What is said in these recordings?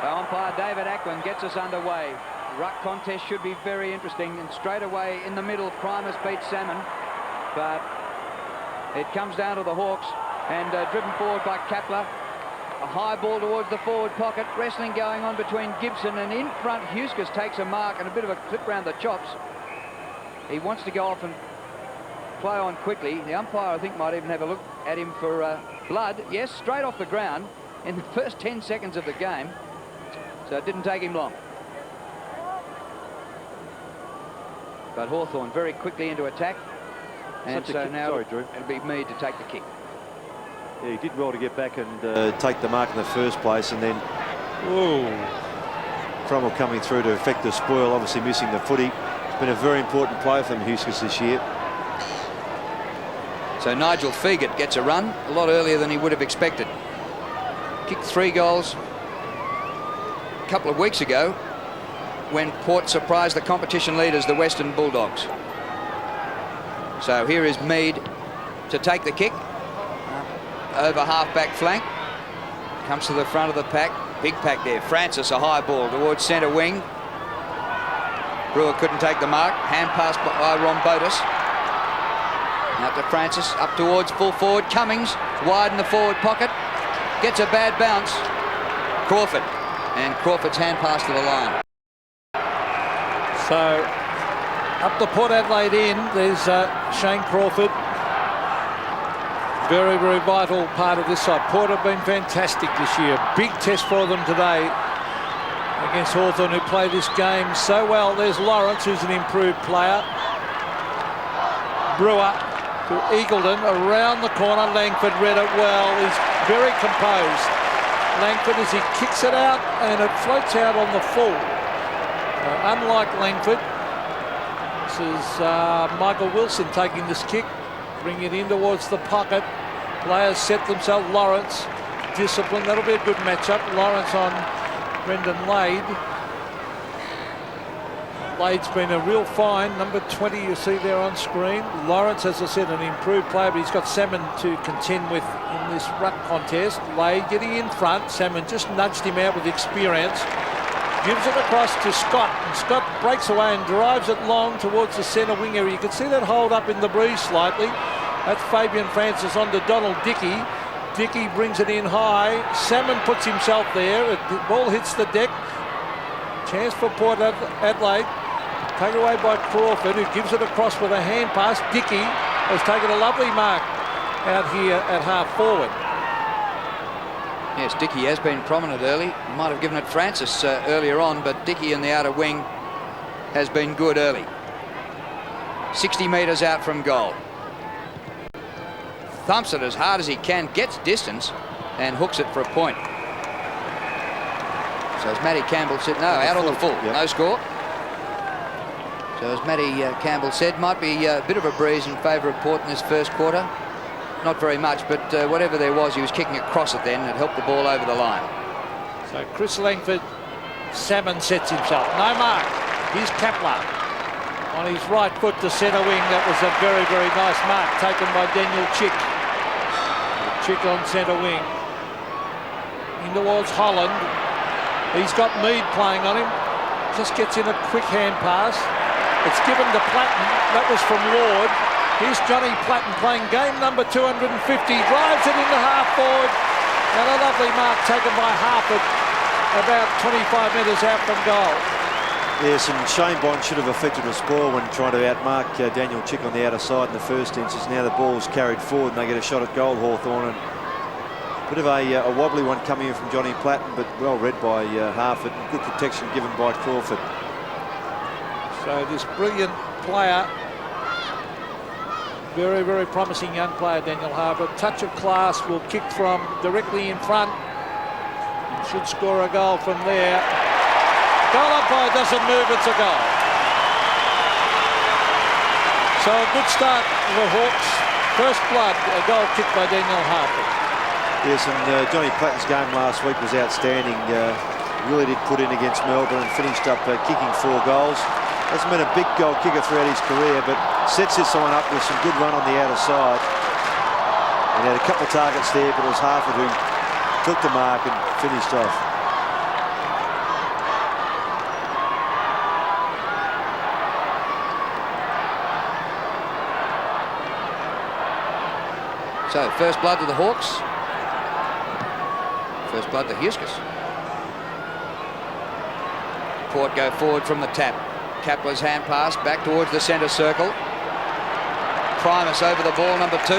umpire David Ackland gets us underway. Ruck contest should be very interesting, and straight away in the middle, Primus beats Salmon, but it comes down to the Hawks, and driven forward by Kapler. A high ball towards the forward pocket. Wrestling going on between Gibson, and in front Huskis takes a mark and a bit of a clip round the chops. He wants to go off and play on quickly. The umpire, I think, might even have a look at him for blood. Yes, straight off the ground in the first 10 seconds of the game. So it didn't take him long. But Hawthorn very quickly into attack. And so now it'll be Mead to take the kick. Yeah, he did well to get back and take the mark in the first place, and then Cromwell coming through to effect the spoil, obviously missing the footy. It's been a very important play for them, Huskis, this year. So Nigel Fegert gets a run a lot earlier than he would have expected. Kicked 3 goals a couple of weeks ago when Port surprised the competition leaders, the Western Bulldogs. So here is Mead to take the kick. Over half-back flank. Comes to the front of the pack. Big pack there. Francis, a high ball towards centre wing. Brewer couldn't take the mark. Hand pass by Rombotis. Out to Francis, up towards full forward. Cummings, wide in the forward pocket. Gets a bad bounce. Crawford. And Crawford's hand pass to the line. So, up the Port Adelaide end, there's Shane Crawford. Very, very vital part of this side. Port have been fantastic this year. Big test for them today against Hawthorn, who play this game so well. There's Lawrence, who's an improved player. Brewer to Eagleton, around the corner. Langford read it well. He's very composed. Langford, as he kicks it out, and it floats out on the full. Unlike Langford, this is Michael Wilson taking this kick. Bring it in towards the pocket. Players set themselves. Lawrence, discipline. That'll be a good matchup. Lawrence on Brendan Lade. Lade's been a real find. Number 20 you see there on screen. Lawrence, as I said, an improved player, but he's got Salmon to contend with in this ruck contest. Lade getting in front. Salmon just nudged him out with experience. Gives it across to Scott, and Scott breaks away and drives it long towards the centre wing area. You can see that hold up in the breeze slightly. That's Fabian Francis on to Donald Dickey. Dickey brings it in high. Salmon puts himself there. The ball hits the deck. Chance for Port Adelaide. Taken away by Crawford, who gives it across with a hand pass. Dickey has taken a lovely mark out here at half forward. Yes, Dickey has been prominent early. Might have given it Francis earlier on, but Dickey in the outer wing has been good early. 60 metres out from goal. Thumps it as hard as he can, gets distance, and hooks it for a point. So as Matty Campbell said, no, out on the full, no score. So as Matty Campbell said, might be a bit of a breeze in favour of Port in this first quarter. Not very much, but whatever there was, he was kicking across it then, and it helped the ball over the line. So Chris Langford, Salmon sets himself. No mark. Here's Kapler on his right foot to centre wing. That was a very, very nice mark taken by Daniel Chick. Chick on centre wing. In towards Holland. He's got Mead playing on him. Just gets in a quick hand pass. It's given to Platten. That was from Ward. Here's Johnny Platten playing game number 250. Drives it into half forward. And a lovely mark taken by Harford about 25 metres out from goal. Yes, and Shane Bond should have effected a spoil when trying to outmark Daniel Chick on the outer side in the first instance. Now the ball's carried forward and they get a shot at goal, Hawthorn. And a bit of a wobbly one coming in from Johnny Platten, but well read by Harford. Good protection given by Crawford. So this brilliant player, very, very promising young player, Daniel Harford. Touch of class, will kick from directly in front. And should score a goal from there. Goal umpire doesn't move, it's a goal. So a good start for the Hawks. First blood, a goal kicked by Daniel Harford. Yes, and Johnny Platten's game last week was outstanding. Really did put in against Melbourne and finished up kicking 4 goals. Hasn't been a big goal kicker throughout his career, but sets this one up with some good run on the outer side. And had a couple of targets there, but it was Harford who took the mark and finished off. So first blood to the Hawks. First blood to Huskers. Port go forward from the tap. Kapler's hand pass back towards the centre circle. Primus over the ball, number 2.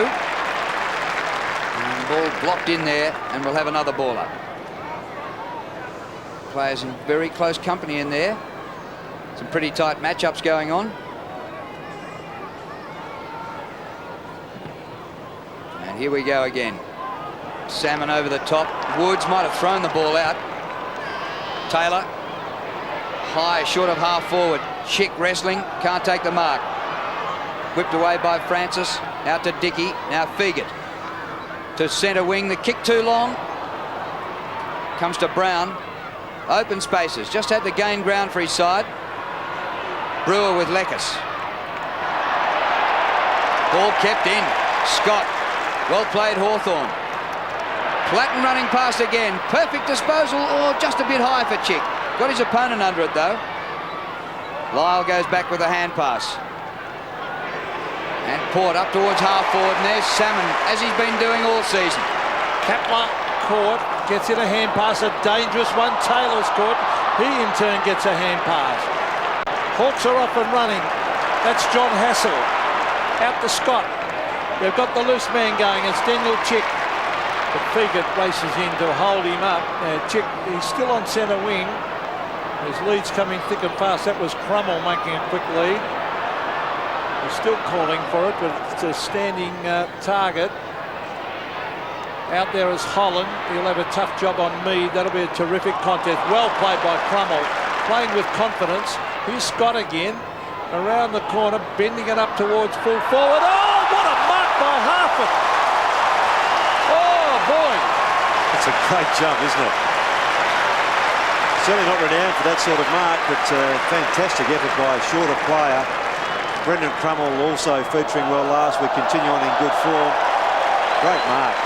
And ball blocked in there, and we'll have another ball up. Players in very close company in there. Some pretty tight matchups going on. And here we go again. Salmon over the top. Woods might have thrown the ball out. Taylor. High, short of half forward. Chick wrestling, can't take the mark. Whipped away by Francis. Out to Dickey. Now Feagit. To centre wing. The kick too long. Comes to Brown. Open spaces. Just had to gain ground for his side. Brewer with Leckis. Ball kept in. Scott. Well played, Hawthorn. Platten running past again. Perfect disposal, or just a bit high for Chick. Got his opponent under it, though. Lyle goes back with a hand pass. And Port up towards half forward, and there's Salmon, as he's been doing all season. Kapler caught, gets in a hand pass, a dangerous one. Taylor's caught. He, in turn, gets a hand pass. Hawks are up and running. That's John Hassel. Out to Scott. They've got the loose man going. It's Daniel Chick. But Feagit races in to hold him up. Chick, he's still on centre wing. His lead's coming thick and fast. That was Crummell making a quick lead. He's still calling for it, but it's a standing target. Out there is Holland. He'll have a tough job on Mead. That'll be a terrific contest. Well played by Crummell. Playing with confidence. Here's Scott again. Around the corner, bending it up towards full forward. Oh, what a mark by Harford. Oh, boy. It's a great jump, isn't it? Certainly not renowned for that sort of mark, but fantastic effort by a shorter player. Brendan Crummell also featuring well last week, continue on in good form. Great mark.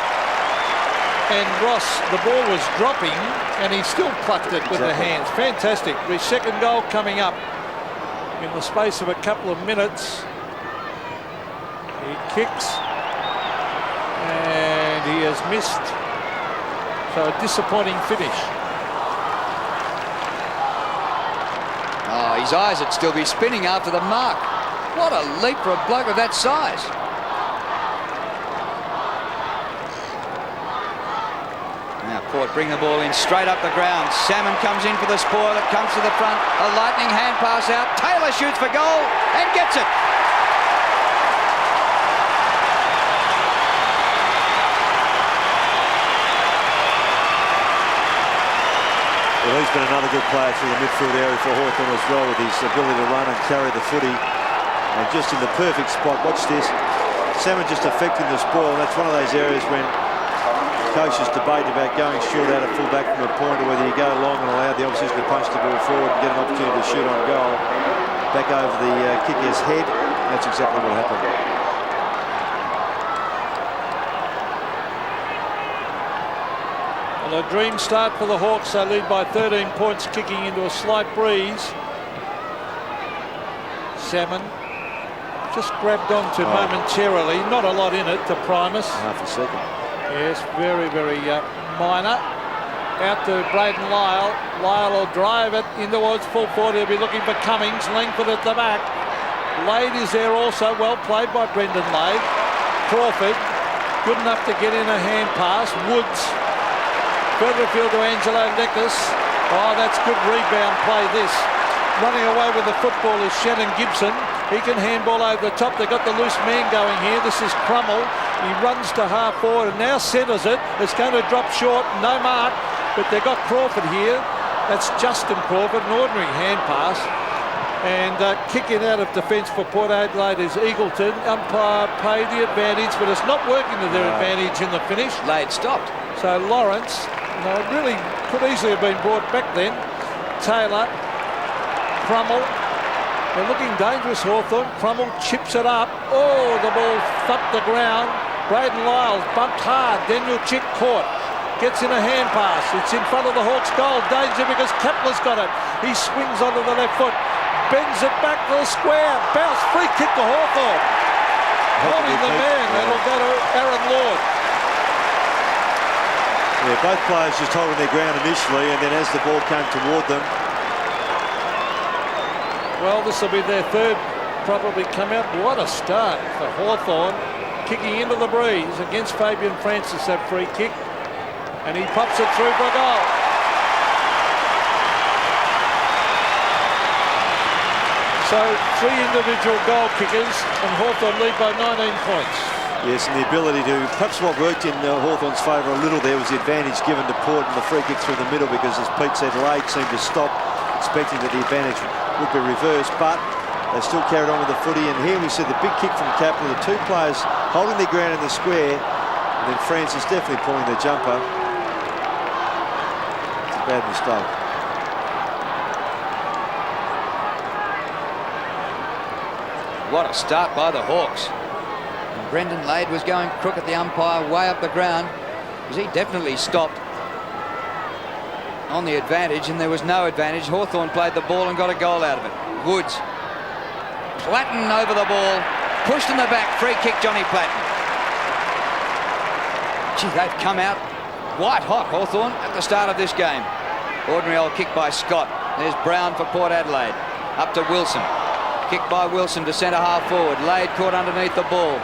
And Ross, the ball was dropping, and he still plucked it with the hands. Fantastic. His second goal coming up in the space of a couple of minutes. He kicks, and he has missed. So a disappointing finish. Oh, his eyes would still be spinning after the mark. What a leap for a bloke of that size. Now Port bring the ball in straight up the ground. Salmon comes in for the spoil. It comes to the front. A lightning hand pass out. Taylor shoots for goal and gets it. Well, he's been another good player through the midfield area for Hawthorn as well, with his ability to run and carry the footy. And just in the perfect spot. Watch this. Salmon just affecting the spoil, and that's one of those areas when coaches debate about going short out of full back from a point, or whether you go long and allow the opposition to punch the ball forward and get an opportunity to shoot on goal. Back over the kicker's head. That's exactly what happened. A dream start for the Hawks. They lead by 13 points, kicking into a slight breeze. Salmon just grabbed onto momentarily. Not a lot in it to Primus. Half a second. Yes, very, very minor. Out to Braden Lyle. Lyle will drive it in towards full forward. He'll be looking for Cummings. Langford at the back. Lade is there also. Well played by Brendan Lade. Crawford, good enough to get in a hand pass. Woods. Further afield to Angelo Leckis. Oh, that's good rebound play, this. Running away with the football is Shannon Gibson. He can handball over the top. They've got the loose man going here. This is Crummell. He runs to half forward and now centres it. It's going to drop short. No mark. But they've got Crawford here. That's Justin Crawford, an ordinary hand pass. And kicking out of defence for Port Adelaide is Eagleton. Umpire paid the advantage, but it's not working to their advantage in the finish. Lade stopped. So Lawrence, really could easily have been brought back then. Taylor, Crummell. They're looking dangerous, Hawthorn. Crummell chips it up. Oh, the ball thumped the ground. Braden Lyles bumped hard. Daniel Chick caught. Gets in a hand pass. It's in front of the Hawks' goal. Danger because Kepler's got it. He swings onto the left foot. Bends it back to the square. Bounce. Free kick to Hawthorn. Holding the man. That'll go to Aaron Lord. Yeah, both players just holding their ground initially, and then as the ball came toward them. Well, this will be their third probably come out. What a start for Hawthorn, kicking into the breeze against Fabian Francis, that free kick, and he pops it through for a goal. So 3 individual goal kickers, and Hawthorn lead by 19 points. Yes, and the ability to, perhaps what worked in Hawthorn's favour a little there was the advantage given to Port and the free kick through the middle, because as Pete said, Adelaide seemed to stop, expecting that the advantage would be reversed, but they still carried on with the footy. And here we see the big kick from Capel, the 2 players holding their ground in the square, and then Francis definitely pulling the jumper. It's a bad mistake. What a start by the Hawks. And Brendan Lade was going crook at the umpire way up the ground, because he definitely stopped on the advantage, and there was no advantage. Hawthorn played the ball and got a goal out of it. Woods. Platten over the ball, pushed in the back, free kick, Johnny Platten. Gee, they've come out white hot, Hawthorn, at the start of this game. Ordinary old kick by Scott. There's Brown for Port Adelaide. Up to Wilson. Kick by Wilson to centre half forward. Lade caught underneath the ball.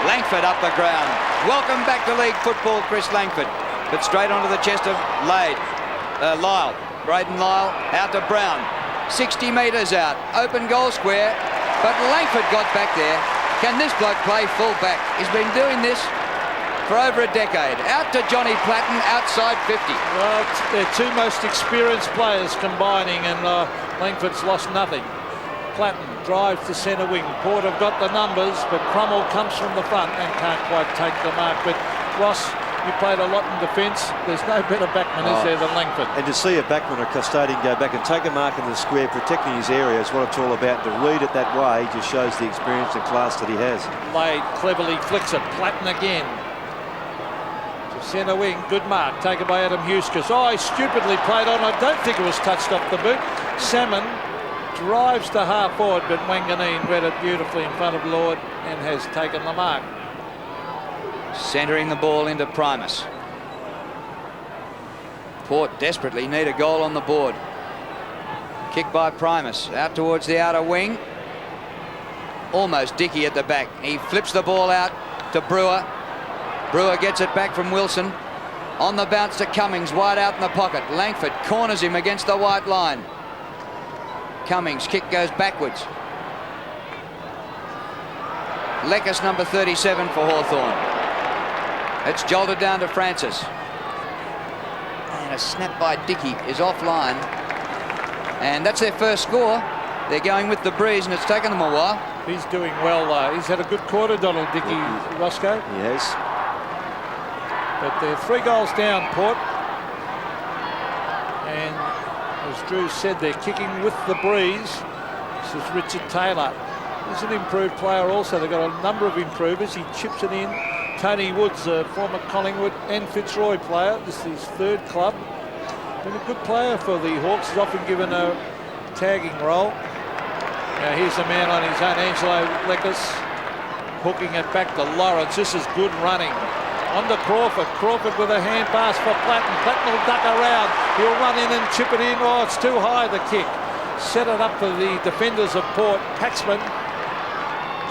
Langford up the ground. Welcome back to league football, Chris Langford. But straight onto the chest of Lyle. Braden Lyle out to Brown. 60 metres out. Open goal square. But Langford got back there. Can this bloke play full back? He's been doing this for over a decade. Out to Johnny Platten, outside 50. Well, they're 2 most experienced players combining, and Langford's lost nothing. Platten drives to centre wing. Port have got the numbers, but Crummell comes from the front and can't quite take the mark. But Ross, you played a lot in defence. There's no better backman, is there, than Langford? And to see a backman or custodian go back and take a mark in the square, protecting his area, is what it's all about. To read it that way just shows the experience and class that he has. Lade cleverly flicks it. Platten again. To centre wing. Good mark. Taken by Adam Huskis. Oh, he stupidly played on. I don't think it was touched off the boot. Salmon drives to half forward, but Wanganeen read it beautifully in front of Lord and has taken the mark. Centering the ball into Primus. Port desperately need a goal on the board. Kick by Primus out towards the outer wing. Almost Dickey at the back. He flips the ball out to Brewer. Brewer gets it back from Wilson. On the bounce to Cummings, wide out in the pocket. Langford corners him against the white line. Cummings, kick goes backwards. Leckus, number 37 for Hawthorn. It's jolted down to Francis. And a snap by Dickey is offline. And that's their first score. They're going with the breeze, and it's taken them a while. He's doing well. He's had a good quarter, Donald Dickey, Roscoe. Yes. But they're 3 goals down, Port. And as Drew said, they're kicking with the breeze. This is Richard Taylor. He's an improved player also. They've got a number of improvers. He chips it in. Tony Woods, a former Collingwood and Fitzroy player. This is his 3rd club. Been a good player for the Hawks. He's often given a tagging role. Now here's a man on his own, Angelo Leckus, hooking it back to Lawrence. This is good running. On to Crawford. Crawford with a hand pass for Platten. Platten will duck around. He'll run in and chip it in. Oh, it's too high, the kick. Set it up for the defenders of Port. Paxman.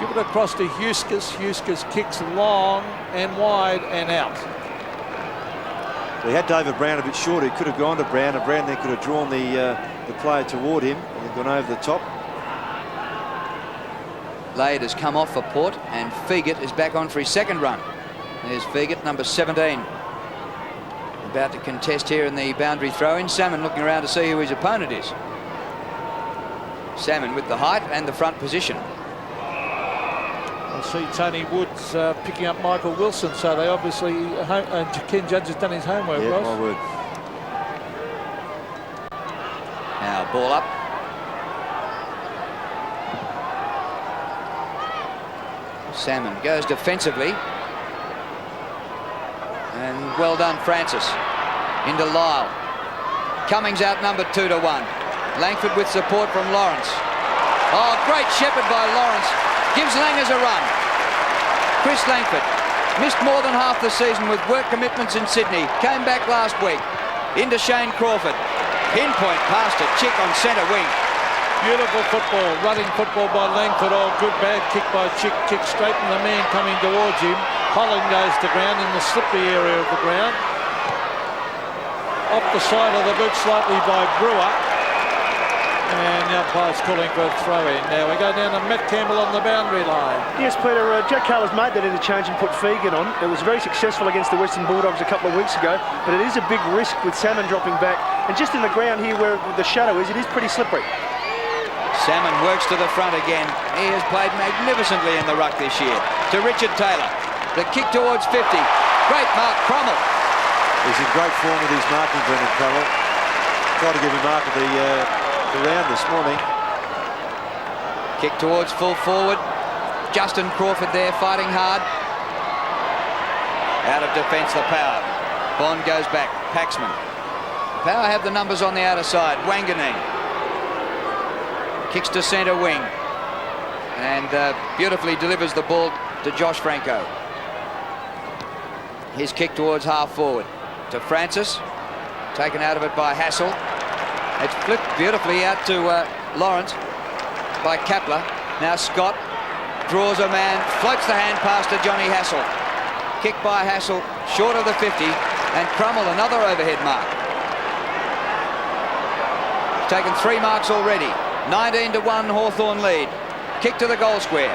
Give it across to Huskis. Huskis kicks long and wide and out. So he had David Brown a bit short. He could have gone to Brown, and Brown then could have drawn the player toward him and gone over the top. Lade has come off for Port, and Fegit is back on for his 2nd run. There's Fegit, number 17. About to contest here in the boundary throw-in. Salmon looking around to see who his opponent is. Salmon with the height and the front position. I see Tony Woods picking up Michael Wilson, so they obviously, Ken Judge has done his homework, yeah, Ross. my word. Now ball up. Salmon goes defensively. And well done, Francis. Into Lyle. Cummings out number 2-1. Langford with support from Lawrence. Oh, great shepherd by Lawrence. Gives Langers a run. Chris Langford Missed more than half the season with work commitments in Sydney. Came back last week. Into Shane Crawford. Pinpoint past a Chick on centre wing. Beautiful football, running football by Langford. Oh, good bad kick by Chick. Kick straight from the man coming towards him. Holland goes to ground in the slippery area of the ground. Off the side of the boot slightly by Brewer. And the umpire's calling for a throw-in. Now we go down to Matt Campbell on the boundary line. Yes, Peter, Jack Carter's made that interchange and put Fegan on. It was very successful against the Western Bulldogs a couple of weeks ago, but it is a big risk with Salmon dropping back. And just in the ground here where the shadow is, it is pretty slippery. Salmon works to the front again. He has played magnificently in the ruck this year. To Richard Taylor. The kick towards 50. Great mark, Crummell. He's in great form with his marking, Brendan Crummell. Tried to give him mark of the round this morning. Kick towards full forward. Justin Crawford there fighting hard. Out of defence, the Power. Bond goes back. Paxman. Power have the numbers on the outer side. Wanganeen. Kicks to centre wing. And beautifully delivers the ball to Josh Franco. His kick towards half forward. To Francis. Taken out of it by Hassel. It's flipped beautifully out to Lawrence by Kapler. Now Scott draws a man, floats the hand pass to Johnny Hassel. Kick by Hassel, short of the 50, and Crummell another overhead mark. Taken 3 marks already. 19-1 Hawthorn lead. Kick to the goal square.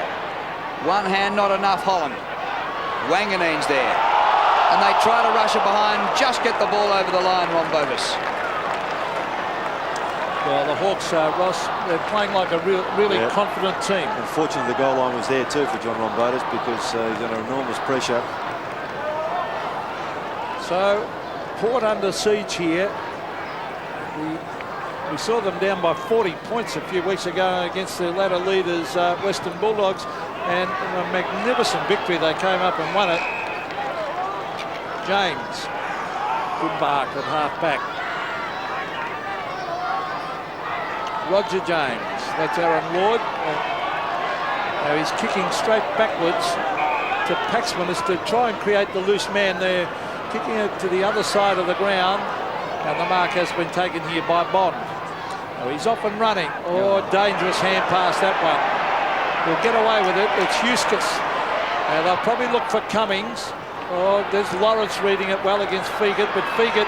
One hand not enough, Holland. Wanganeen's there. And they try to rush it behind, just get the ball over the line, Rombotis. Well, the Hawks, Ross, they're playing like a really confident team. Unfortunately, the goal line was there too for John Rombotis because he's under enormous pressure. So, Port under siege here. We saw them down by 40 points a few weeks ago against the ladder leaders, Western Bulldogs, and in a magnificent victory they came up and won it. James, good mark at half back. Roger James, that's Aaron Lord. Now he's kicking straight backwards to Paxman as to try and create the loose man there, kicking it to the other side of the ground, and the mark has been taken here by Bond. Oh, he's off and running. Oh, dangerous hand pass that one. He'll get away with it. It's Eustace. They'll probably look for Cummings. Oh, there's Lawrence reading it well against Fegan, but Fegan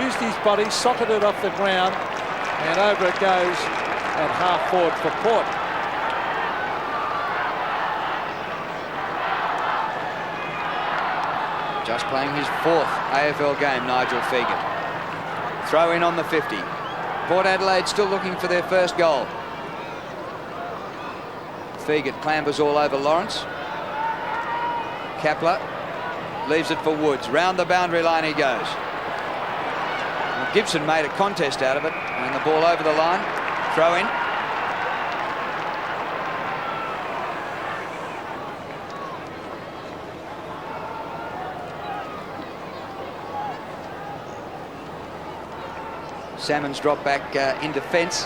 used his body, socketed it off the ground, and over it goes at half forward for Port. Just playing his 4th AFL game, Nigel Fegan. Throw in on the 50. Port Adelaide still looking for their first goal. Fegan clambers all over Lawrence. Kapler leaves it for Woods. Round the boundary line he goes. Well, Gibson made a contest out of it, and the ball over the line. Throw in. Salmon's dropped back in defence.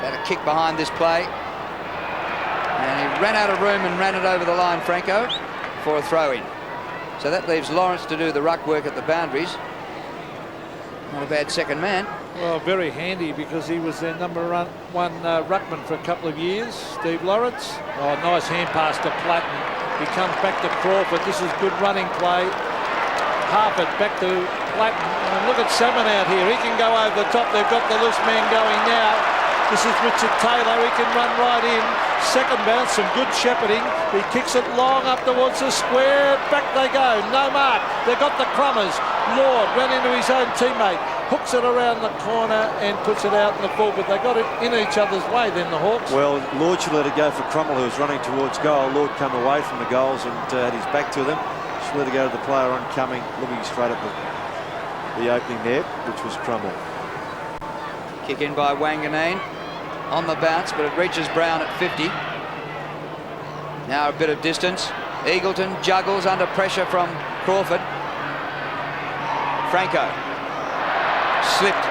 Had a kick behind this play. And he ran out of room and ran it over the line, Franco, for a throw-in. So that leaves Lawrence to do the ruck work at the boundaries. Not a bad second man. Well, very handy because he was their number one ruckman for a couple of years, Steve Lawrence. Oh, nice hand pass to Platten. He comes back to Crawford. This is good running play. Harpert back to Platten. And look at Salmon out here. He can go over the top. They've got the loose man going now. This is Richard Taylor. He can run right in. Second bounce, some good shepherding. He kicks it long up towards the square. Back they go. No mark. They've got the Crummers. Lord ran into his own teammate. Hooks it around the corner and puts it out in the full. But they got it in each other's way then, the Hawks. Well, Lord should let it go for Crummell, who was running towards goal. Lord come away from the goals and had his back to them. Should let it go to the player oncoming, looking straight at the opening there, which was Crummell. Kick in by Wanganeen. On the bounce, but it reaches Brown at 50. Now a bit of distance. Eagleton juggles under pressure from Crawford. Franco. Slipped.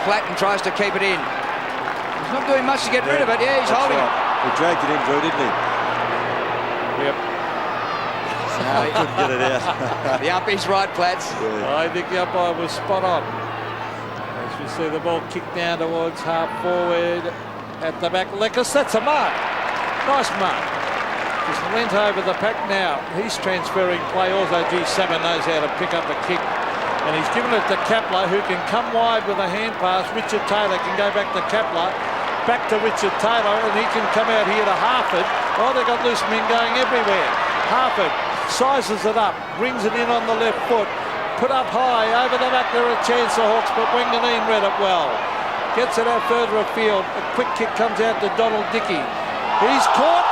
Platten tries to keep it in. He's not doing much to get rid of it. Yeah, he's holding it. He dragged it in, Drew, didn't he? Yep. Couldn't get it out. The umpy's right, Plats. Yeah. I think the umpire was spot on. As we see the ball kicked down towards half forward at the back. Leckis, that's a mark. Nice mark. Just went over the pack now. He's transferring play. Also, G7 knows how to pick up a kick. And he's given it to Kepler, who can come wide with a hand pass. Richard Taylor can go back to Kepler. Back to Richard Taylor, and he can come out here to Harford. Oh, they've got loose men going everywhere. Harford sizes it up, brings it in on the left foot. Put up high, over the back there a chance the Hawks, but Wanganeen read it well. Gets it out further afield. A quick kick comes out to Donald Dickey. He's caught.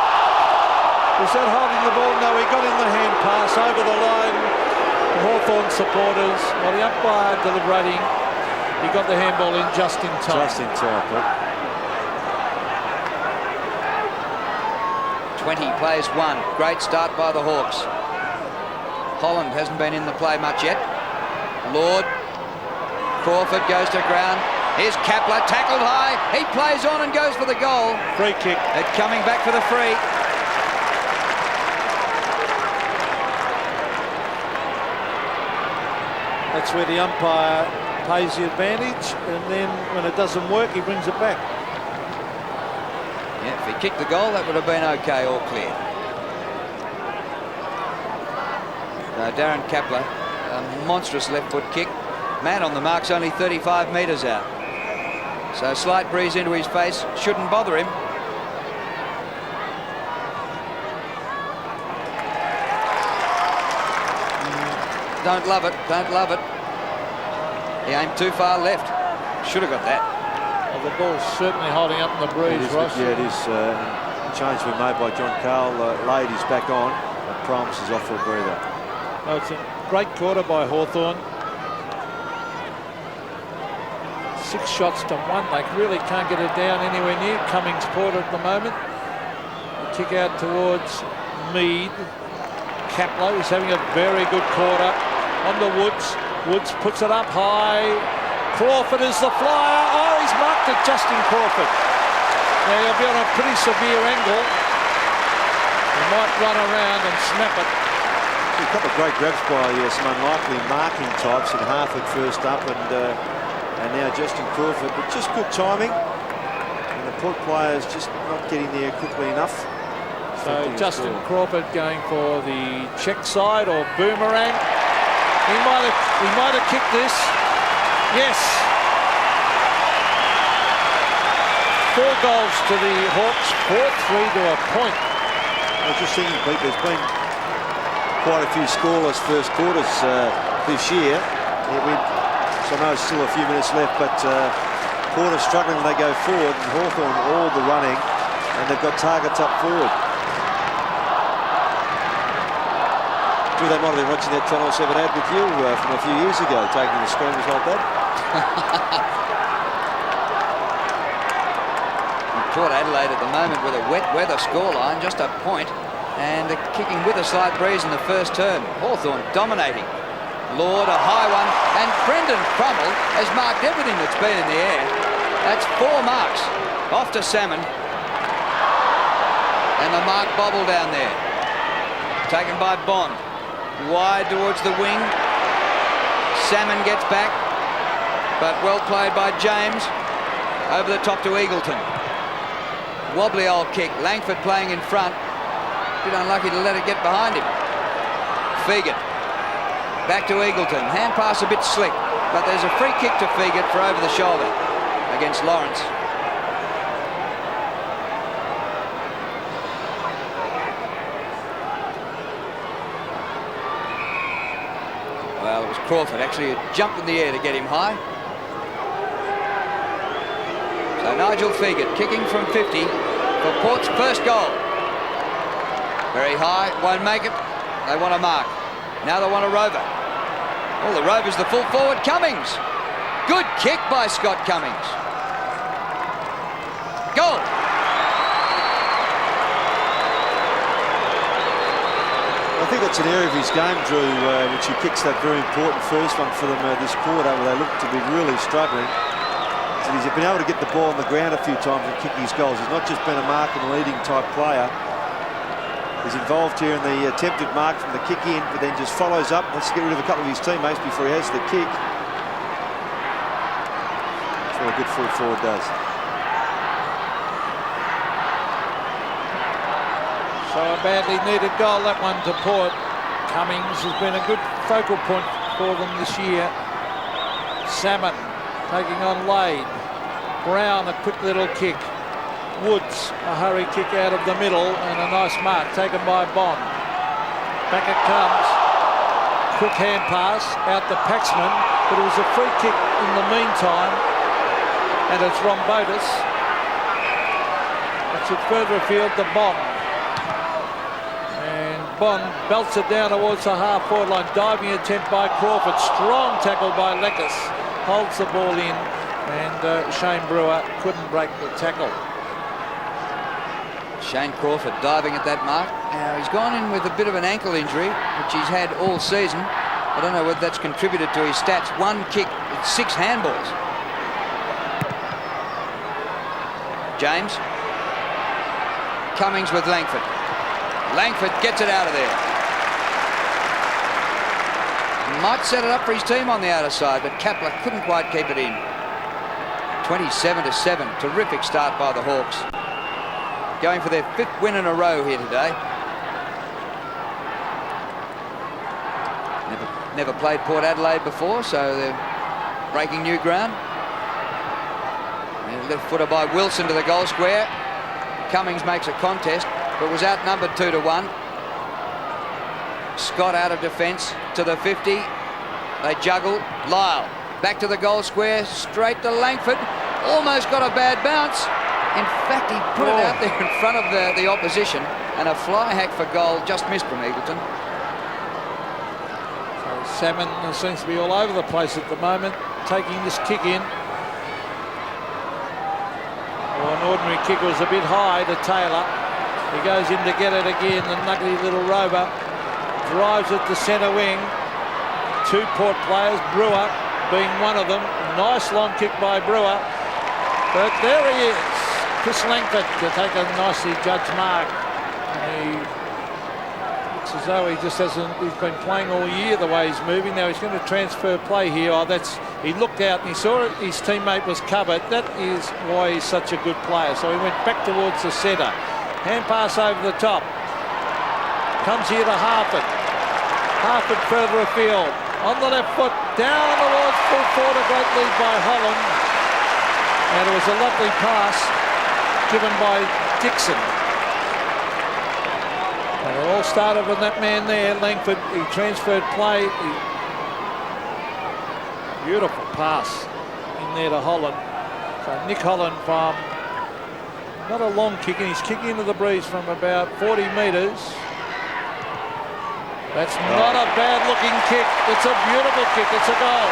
Was that holding the ball? No, he got in the hand pass over the line. The Hawthorn supporters, while the umpire deliberating, he got the handball in just in time. Just in time, but 20 plays 1. Great start by the Hawks. Holland hasn't been in the play much yet. Lord. Crawford goes to ground. Here's Kepler, tackled high. He plays on and goes for the goal. Free kick. And coming back for the free. That's where the umpire pays the advantage, and then when it doesn't work, he brings it back. Yeah, if he kicked the goal, that would have been okay, all clear. Darren Kepler, a monstrous left foot kick. Man on the mark's only 35 metres out. So a slight breeze into his face shouldn't bother him. Don't love it, don't love it. He aimed too far left. Should have got that. Well, the ball's certainly holding up in the breeze, Ross. Yeah, it is. Change been made by John Carl. Lade is back on. Proms is off for a breather. Oh, it's a great quarter by Hawthorn. 6 shots to 1. They really can't get it down anywhere near Cummings Port at the moment. A kick out towards Mead. Kepler is having a very good quarter on the Woods. Woods puts it up high. Crawford is the flyer. Oh, he's marked it, Justin Crawford. Now he'll be on a pretty severe angle. He might run around and snap it. A couple of great grabs by some unlikely marking types in Harford first up, and now Justin Crawford, but just good timing. And the Port players just not getting there quickly enough. So Justin Crawford going for the check side or boomerang. He might have kicked this. Yes. 4 goals to the Hawks, 4-3 to a point. I was just thinking, Pete, there's been quite a few scoreless first quarters this year. So I know it's still a few minutes left, but Port are struggling when they go forward, and Hawthorn all the running, and they've got targets up forward. They might have been watching that Channel 7 ad with you from a few years ago, taking the screamers like that. Port Adelaide at the moment with a wet weather scoreline, just a point, and kicking with a slight breeze in the first term. Hawthorn dominating. Lord, a high one, and Brendan Crummell has marked everything that's been in the air. That's 4 marks. Off to Salmon. And the mark bobble down there. Taken by Bond. Wide towards the wing. Salmon gets back, but well played by James. Over the top to Eagleton. Wobbly old kick. Langford playing in front. Bit unlucky to let it get behind him. Fegan. Back to Eagleton. Hand pass a bit slick, but there's a free kick to Fegan for over the shoulder against Lawrence. Well, it was Crawford actually who jumped in the air to get him high. So Nigel Fegan kicking from 50 for Port's first goal. Very high, won't make it. They want a mark. Now they want a rover. Oh, the rover's the full forward, Cummings. Good kick by Scott Cummings. Goal. I think that's an area of his game, Drew, which he kicks that very important first one for them this quarter, where they look to be really struggling. So he's been able to get the ball on the ground a few times and kick his goals. He's not just been a mark and leading type player. He's involved here in the attempted mark from the kick in, but then just follows up. Wants to get rid of a couple of his teammates before he has the kick. That's what a good full forward does. So a badly needed goal, that one to Port. Cummings has been a good focal point for them this year. Salmon taking on Lade. Brown, a quick little kick. Woods, a hurry kick out of the middle, and a nice mark taken by Bond. Back it comes. Quick hand pass out to Paxman, but it was a free kick in the meantime, and it's Rombotis. That's it further afield to Bond. And Bond belts it down towards the half-forward line. Diving attempt by Crawford. Strong tackle by Leckis. Holds the ball in, and Shane Brewer couldn't break the tackle. Shane Crawford diving at that mark. Now he's gone in with a bit of an ankle injury, which he's had all season. I don't know whether that's contributed to his stats. One kick, 6 handballs. James. Cummings with Langford. Langford gets it out of there. Might set it up for his team on the outer side, but Kapler couldn't quite keep it in. 27-7. Terrific start by the Hawks. Going for their 5th win in a row here today. Never played Port Adelaide before, so they're breaking new ground. And left footer by Wilson to the goal square. Cummings makes a contest, but was outnumbered 2-1. Scott out of defence to the 50. They juggle. Lyle back to the goal square, straight to Langford. Almost got a bad bounce. In fact, he put it out there in front of the opposition, and a fly hack for goal just missed from Eagleton. So Salmon seems to be all over the place at the moment, taking this kick in. Well, an ordinary kick was a bit high to Taylor. He goes in to get it again, the ugly little rover. Drives it to centre wing. 2 Port players, Brewer being one of them. Nice long kick by Brewer. But there he is. Chris Langford to take a nicely judged mark. He looks as though he just hasn't. He's been playing all year the way he's moving. Now he's going to transfer play here. Oh, he looked out and he saw it. His teammate was covered. That is why he's such a good player. So he went back towards the centre. Hand pass over the top. Comes here to Harford. Harford further afield. On the left foot. Down towards full forward. A great lead by Holland. And it was a lovely pass given by Dixon. And it all started with that man there, Langford. He transferred play. Beautiful pass in there to Holland. So Nick Holland from not a long kick, and he's kicking into the breeze from about 40 metres. That's not a bad looking kick. It's a beautiful kick. It's a goal.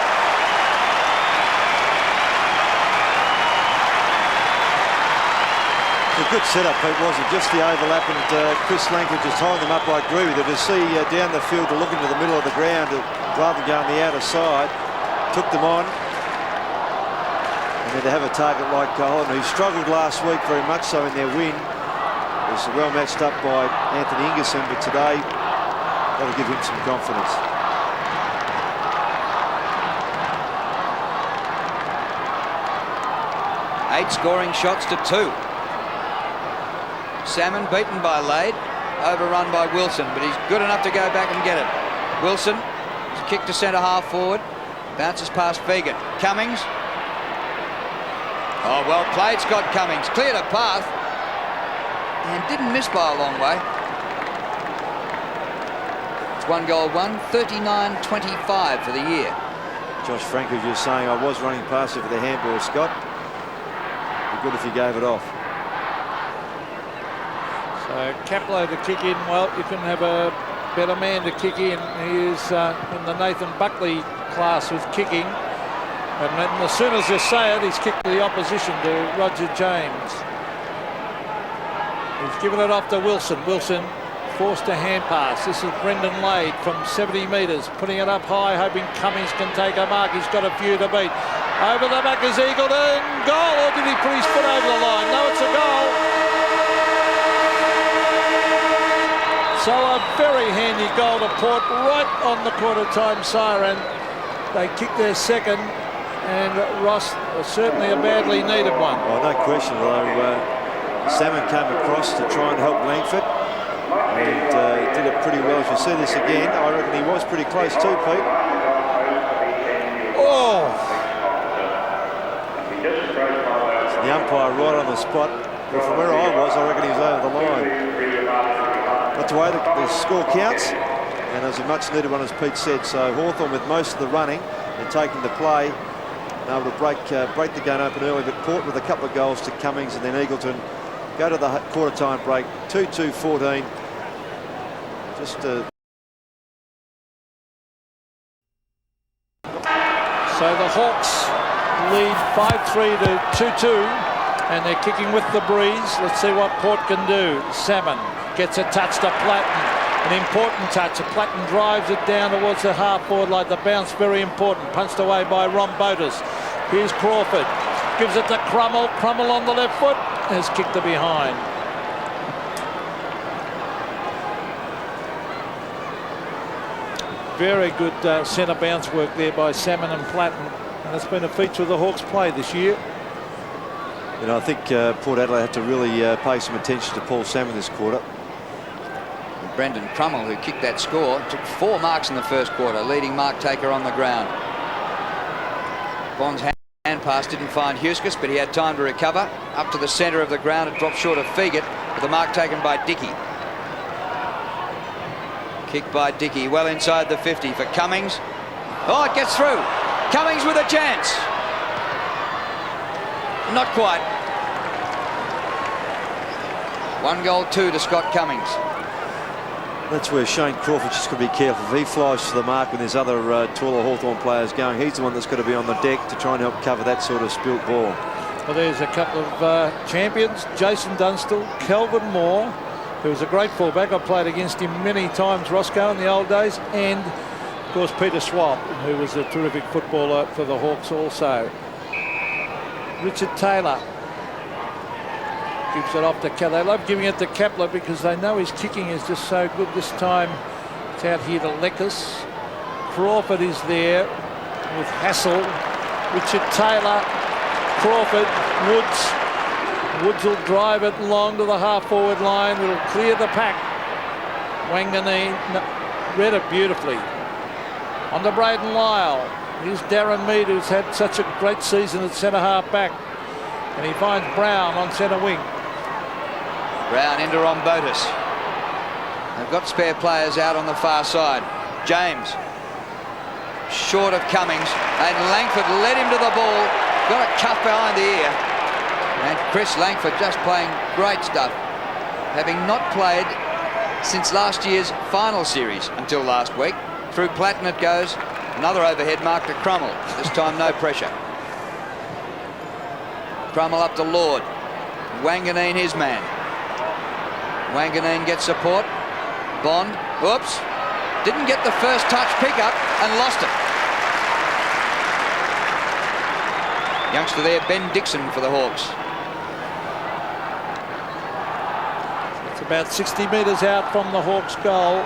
A good setup, Pete, wasn't it? Just the overlap, and Chris Langford just tying them up. I agree with it. To see down the field, to look into the middle of the ground rather than go on the outer side, took them on. And then to have a target like Holland, who struggled last week very much so in their win, was well matched up by Anthony Ingerson, but today that'll give him some confidence. Eight scoring shots to 2. Salmon beaten by Lade, overrun by Wilson, but he's good enough to go back and get it. Wilson, kick to centre half forward, bounces past Fegan. Cummings. Oh, well played, Scott Cummings. Cleared a path and didn't miss by a long way. It's 1-1, 39-25 for the year. Josh Frank was just saying, I was running past you for the handball, Scott. Be good if you gave it off. So Kapler to kick in. Well, you couldn't have a better man to kick in. He is in the Nathan Buckley class with kicking. And then as soon as you say it, he's kicked the opposition to Roger James. He's given it off to Wilson. Wilson forced a hand pass. This is Brendan Lade from 70 metres, putting it up high, hoping Cummings can take a mark. He's got a few to beat. Over the back is Eagleton. Goal, or did he put his foot over the line? No, it's a goal. So a very handy goal to Port right on the quarter-time siren. They kicked their second, and Ross certainly a badly needed one. Oh, no question, although Salmon came across to try and help Langford and did it pretty well. If you see this again, I reckon he was pretty close too, Pete. Oh! The umpire right on the spot. Well, from where I was, I reckon he was over the line. But the way the score counts, and it was a much needed one, as Pete said. So Hawthorn, with most of the running and taking the play, and able to break the game open early, but Port with a couple of goals to Cummings, and then Eagleton go to the quarter-time break, 2-2-14. Just So the Hawks lead 5-3 to 2-2, and they're kicking with the breeze. Let's see what Port can do. Salmon gets a touch to Platten. An important touch. Platten drives it down towards the half-forward line. The bounce very important. Punched away by Rombotis. Here's Crawford. Gives it to Crummell. Crummell on the left foot has kicked it behind. Very good centre bounce work there by Salmon and Platten. And it's been a feature of the Hawks' play this year. You know, I think Port Adelaide had to really pay some attention to Paul Salmon this quarter. Brendan Crummell, who kicked that score, took 4 marks in the first quarter, leading mark taker on the ground. Bond's hand pass didn't find Huskus, but he had time to recover. Up to the centre of the ground, it dropped short of Fegit, with the mark taken by Dickey. Kick by Dickey, well inside the 50 for Cummings. Oh, it gets through. Cummings with a chance. Not quite. 1-2 to Scott Cummings. That's where Shane Crawford just got to be careful. If he flies to the mark when there's other taller Hawthorn players going, he's the one that's got to be on the deck to try and help cover that sort of spilt ball. Well, there's a couple of champions. Jason Dunstall, Kelvin Moore, who was a great fullback. I played against him many times, Roscoe, in the old days. And, of course, Peter Swab, who was a terrific footballer for the Hawks also. Richard Taylor gives it off to Kepler. They love giving it to Kepler because they know his kicking is just so good. This time it's out here to Leckis. Crawford is there with Hassel. Richard Taylor, Crawford, Woods will drive it long to the half-forward line. It'll clear the pack. Wanganeen read it beautifully. On to Braden Lyle. Here's Darren Mead, who's had such a great season at centre-half back. And he finds Brown on centre wing. Brown into Rombotis. They've got spare players out on the far side. James, short of Cummings, and Langford led him to the ball. Got a cuff behind the ear. And Chris Langford just playing great stuff, having not played since last year's final series until last week. Through Platten it goes. Another overhead mark to Crummell. This time no pressure. Crummell up to Lord. Wanganeen his man. Wanganeen gets support. Bond, whoops, didn't get the first touch pickup and lost it. Youngster there, Ben Dixon for the Hawks. It's about 60 metres out from the Hawks' goal.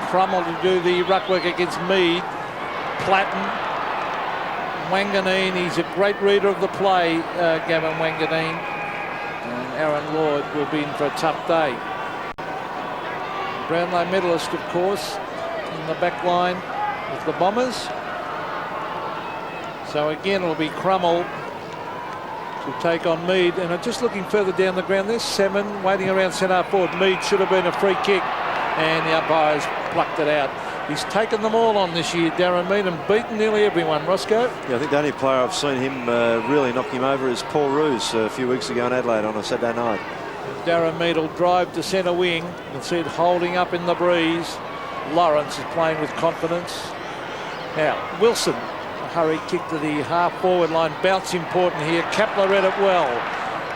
Crummell to do the ruck work against Mead. Platten. Wanganeen, he's a great reader of the play, Gavin Wanganeen. And Aaron Lord will be in for a tough day. Brownlow medalist, of course, in the back line with the Bombers. So again, it'll be Crummell to take on Mead. And I'm just looking further down the ground. There's Salmon waiting around centre forward. Mead should have been a free kick. And the umpires plucked it out. He's taken them all on this year, Darren Mead, and beaten nearly everyone. Roscoe? Yeah, I think the only player I've seen him really knock him over is Paul Roos a few weeks ago in Adelaide on a Saturday night. Darren Mead will drive to centre wing. You can see it holding up in the breeze. Lawrence is playing with confidence. Now, Wilson, a hurry kick to the half-forward line. Bounce important here. Kepler read it well.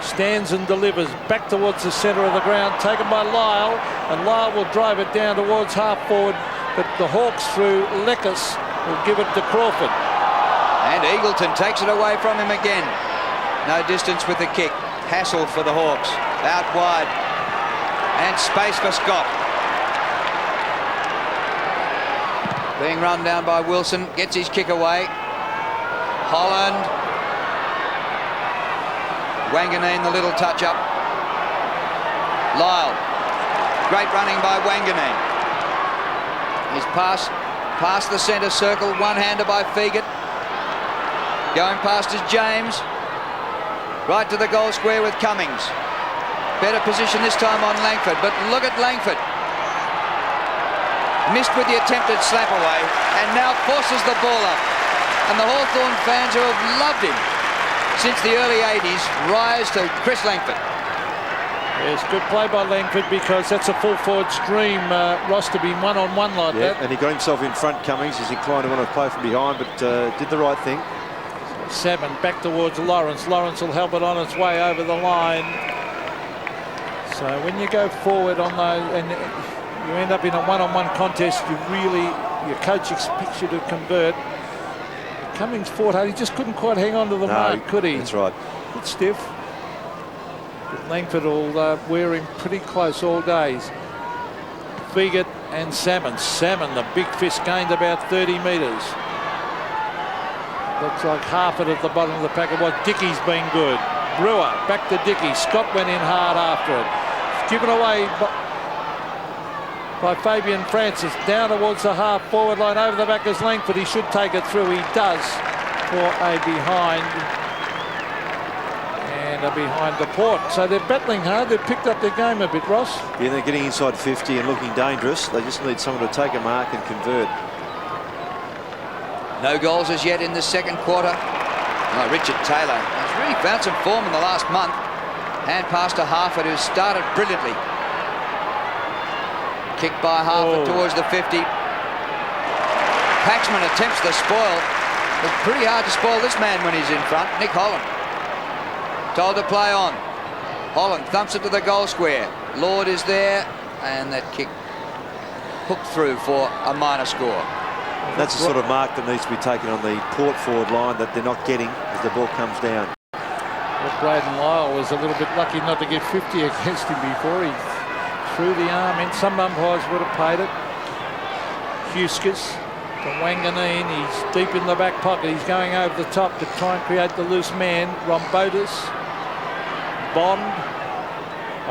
Stands and delivers back towards the centre of the ground. Taken by Lyle. And Lyle will drive it down towards half-forward. But the Hawks, through Leckis, will give it to Crawford. And Eagleton takes it away from him again. No distance with the kick. Hassel for the Hawks. Out wide. And space for Scott. Being run down by Wilson. Gets his kick away. Holland. Wanganeen, the little touch-up. Lyle. Great running by Wanganeen. His pass past the centre circle. One-hander by Fegan. Going past is James. Right to the goal square with Cummings. Better position this time on Langford, but look at Langford. Missed with the attempted slap away and now forces the ball up. And the Hawthorn fans who have loved him since the early 80s rise to Chris Langford. Yes, good play by Langford, because that's a full forward's dream, Ross, to be one-on-one like that. And he got himself in front, Cummings. He's inclined to want to play from behind, but did the right thing. Salmon back towards Lawrence. Lawrence will help it on its way over the line. So when you go forward on those and you end up in a one-on-one contest, your coach expects you to convert. Cummings fought hard. He just couldn't quite hang on to the mark, could he? That's right. Bit stiff. But Langford will wear him pretty close all days. Fegan and Salmon. Salmon, the big fist, gained about 30 metres. Looks like half it at the bottom of the pack. What Dickey's been good. Brewer back to Dickey. Scott went in hard after it. Given away by Fabian Francis. Down towards the half forward line. Over the back is Langford. He should take it through. He does for a behind. And a behind the Port. So they're battling hard. They've picked up their game a bit, Ross. Yeah, they're getting inside 50 and looking dangerous. They just need someone to take a mark and convert. No goals as yet in the second quarter. Oh, Richard Taylor has really found some form in the last month. Hand pass to Harford, who started brilliantly. Kicked by Harford towards the 50. Paxman attempts the spoil. It's pretty hard to spoil this man when he's in front. Nick Holland. Told to play on. Holland thumps it to the goal square. Lord is there, and that kick hooked through for a minor score. That's the sort of mark that needs to be taken on the Port forward line that they're not getting as the ball comes down. Well, Braden Lyle was a little bit lucky not to get 50 against him before he threw the arm in. Some umpires would have paid it. Huskis to Wanganeen. He's deep in the back pocket. He's going over the top to try and create the loose man. Rombotis. Bond.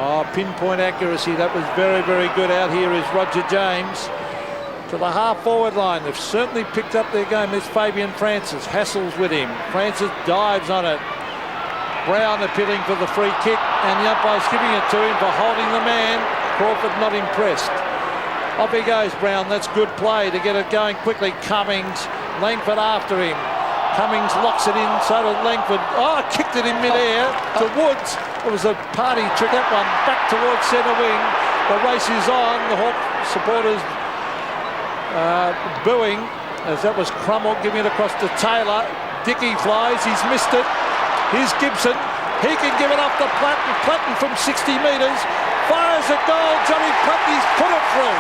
Oh, pinpoint accuracy. That was very, very good. Out here is Roger James. To the half-forward line. They've certainly picked up their game. There's Fabian Francis. Hassles with him. Francis dives on it. Brown appealing for the free kick, and the umpire's giving it to him for holding the man. Crawford not impressed. Off he goes, Brown. That's good play to get it going quickly. Cummings. Langford after him. Cummings locks it in, so does Langford. Oh, kicked it in mid-air to Woods. It was a party trick, that one. Back towards centre wing. The race is on. The Hawk supporters booing as that was Crummell giving it across to Taylor. Dickey flies, he's missed it. Here's Gibson, he can give it off to Platten. Platten from 60 metres fires a goal. Johnny Platten, he's put it through.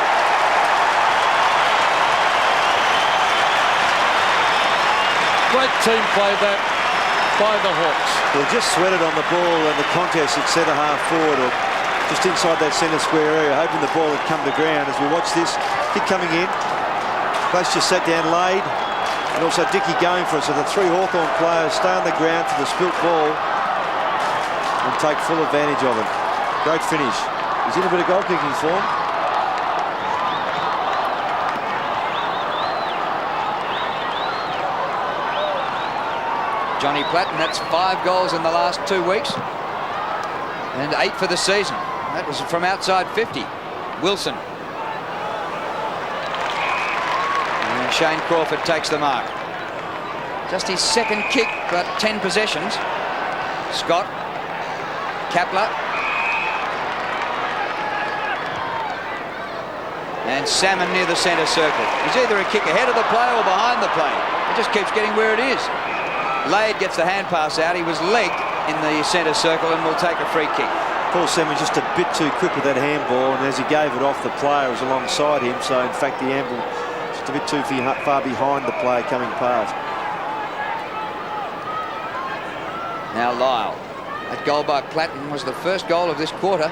Great team play that by the Hawks. Well, just sweated on the ball and the contest at centre half forward, or just inside that centre square area, hoping the ball would come to ground. As we watch this kick coming in, Place just sat down, laid, and also Dickey going for it. So the three Hawthorn players stay on the ground for the spilt ball and take full advantage of it. Great finish. He's in a bit of goal kicking form. Johnny Platten, that's 5 goals in the last 2 weeks and 8 for the season. That was from outside 50. Wilson. And Shane Crawford takes the mark. Just his second kick, but 10 possessions. Scott. Kapler. And Salmon near the centre circle. He's either a kick ahead of the play or behind the play. It just keeps getting where it is. Lade gets the hand pass out. He was legged in the centre circle and will take a free kick. Paul Salmon just a bit too quick with that handball, and as he gave it off, the player was alongside him. So in fact, the handball just a bit too far behind the player coming past. Now Lyle. That goal by Platten was the first goal of this quarter.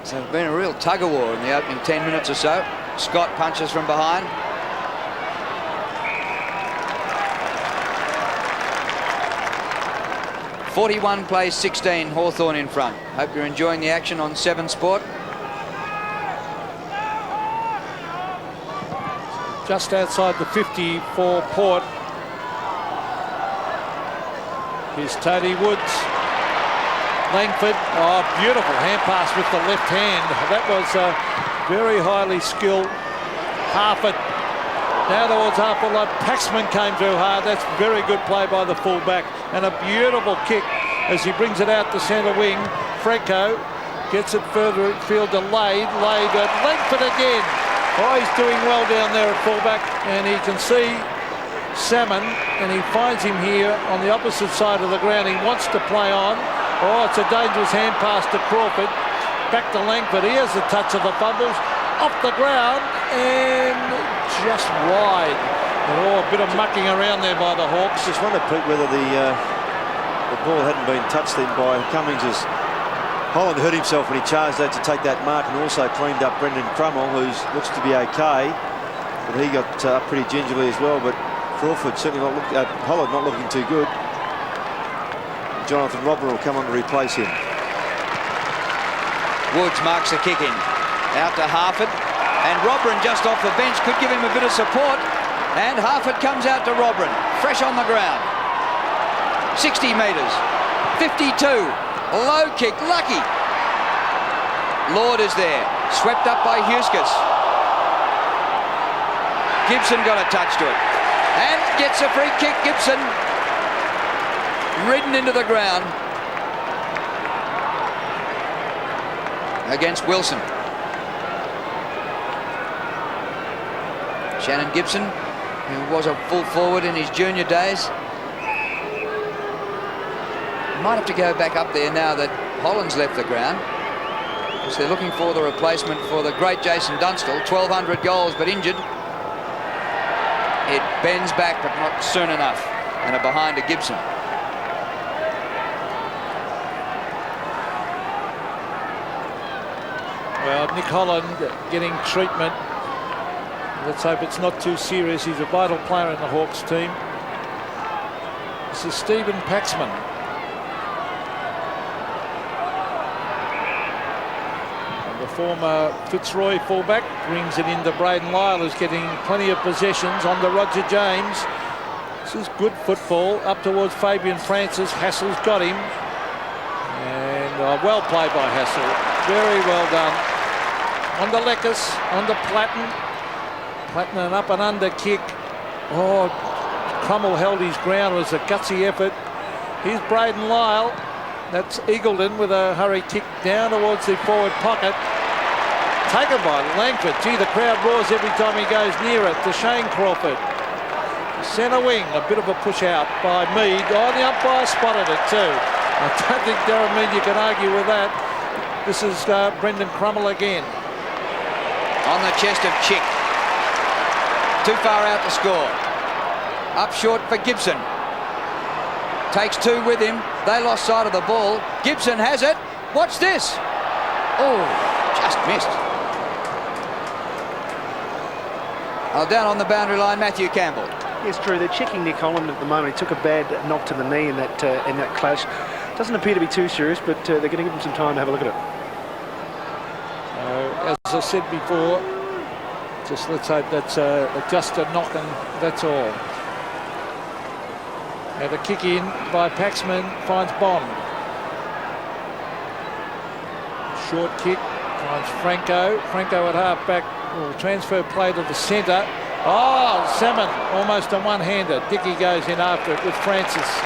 So it's been a real tug-of-war in the opening 10 minutes or so. Scott punches from behind. (41 plays 16, Hawthorn in front. Hope you're enjoying the action on 7 Sport. Just outside the 50 for Port. Here's Tony Woods. Langford, oh, beautiful hand pass with the left hand. That was very highly skilled. Harford now towards half-forward line. Paxman came through hard. That's very good play by the fullback. And a beautiful kick as he brings it out to centre wing. Franco gets it further field to Lade. Lade at Langford again. Oh, he's doing well down there at fullback. And he can see Salmon, and he finds him here on the opposite side of the ground. He wants to play on. Oh, it's a dangerous hand pass to Crawford. Back to Langford. He has the touch of the fumbles. Off the ground and just wide. Oh, a bit of mucking around there by the Hawks. Just wondered, Pete, whether the ball hadn't been touched then by Cummings, as Holland hurt himself when he charged out to take that mark, and also cleaned up Brendan Crummell, who looks to be okay. But he got up pretty gingerly as well. But Crawford certainly not looking, Holland not looking too good. Jonathan Robber will come on to replace him. Woods marks the kick in. Out to Harford. And Robrin just off the bench could give him a bit of support. And Harford comes out to Robrin. Fresh on the ground. 60 metres. 52. Low kick. Lucky. Lord is there. Swept up by Huskus. Gibson got a touch to it. And gets a free kick. Gibson ridden into the ground against Wilson. Shannon Gibson, who was a full forward in his junior days. Might have to go back up there now that Holland's left the ground, because they're looking for the replacement for the great Jason Dunstall. 1,200 goals but injured. It bends back but not soon enough, and are behind to Gibson. Well, Nick Holland getting treatment. Let's hope it's not too serious. He's a vital player in the Hawks team. This is Stephen Paxman. And the former Fitzroy fullback brings it into Braden Lyle, who's getting plenty of possessions on the Roger James. This is good football up towards Fabian Francis. Hassel's got him. And well played by Hassel. Very well done. On the Leckus, on the Platten. Platten an up and under kick. Oh, Crummell held his ground. It was a gutsy effort. Here's Braden Lyle. That's Eagleton with a hurry kick down towards the forward pocket. Taken by Langford. Gee, the crowd roars every time he goes near it. To Shane Crawford. Centre wing, a bit of a push out by Mead. Oh, the umpire spotted it too. I don't think Darren Mead, you can argue with that. This is Brendan Crummell again. On the chest of Chick. Too far out to score. Up short for Gibson. Takes 2 with him. They lost sight of the ball. Gibson has it. Watch this. Oh, just missed. Down on the boundary line, Matthew Campbell. Yes, Drew, they're checking Nick Holland at the moment. He took a bad knock to the knee in that clash. Doesn't appear to be too serious, but they're going to give him some time to have a look at it. As I said before, just let's hope that's just a knock and that's all. Now the kick in by Paxman finds Bond. Short kick finds Franco. Franco at half back. Transfer play to the centre. Oh, Salmon almost a one-hander. Dickey goes in after it with Francis.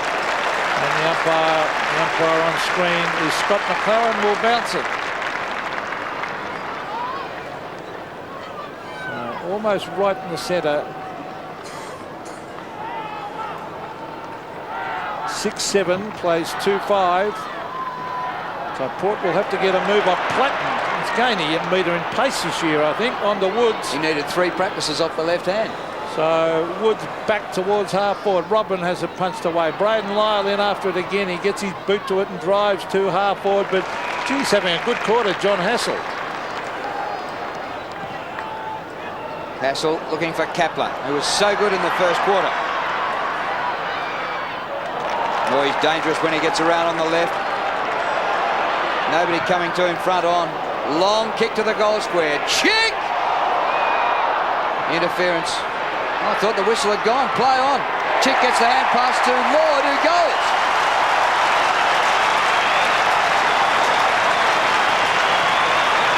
And the umpire on screen is Scott McLaren, will bounce it. So almost right in the centre. 6-7 plays 2-5. So Port will have to get a move off Platten. He's gaining a metre in pace this year, I think, on the Woods. He needed 3 practices off the left hand. So Woods back towards half forward. Robin has it punched away. Braden Lyle in after it again. He gets his boot to it and drives to half forward, but He's having a good quarter, John Hassel. Hassel looking for Kapler, who was so good in the first quarter. Oh, he's dangerous when he gets around on the left. Nobody coming to him front on. Long kick to the goal square. Chick! Interference. Oh, I thought the whistle had gone. Play on. Chick gets the hand pass to Lord, who goes.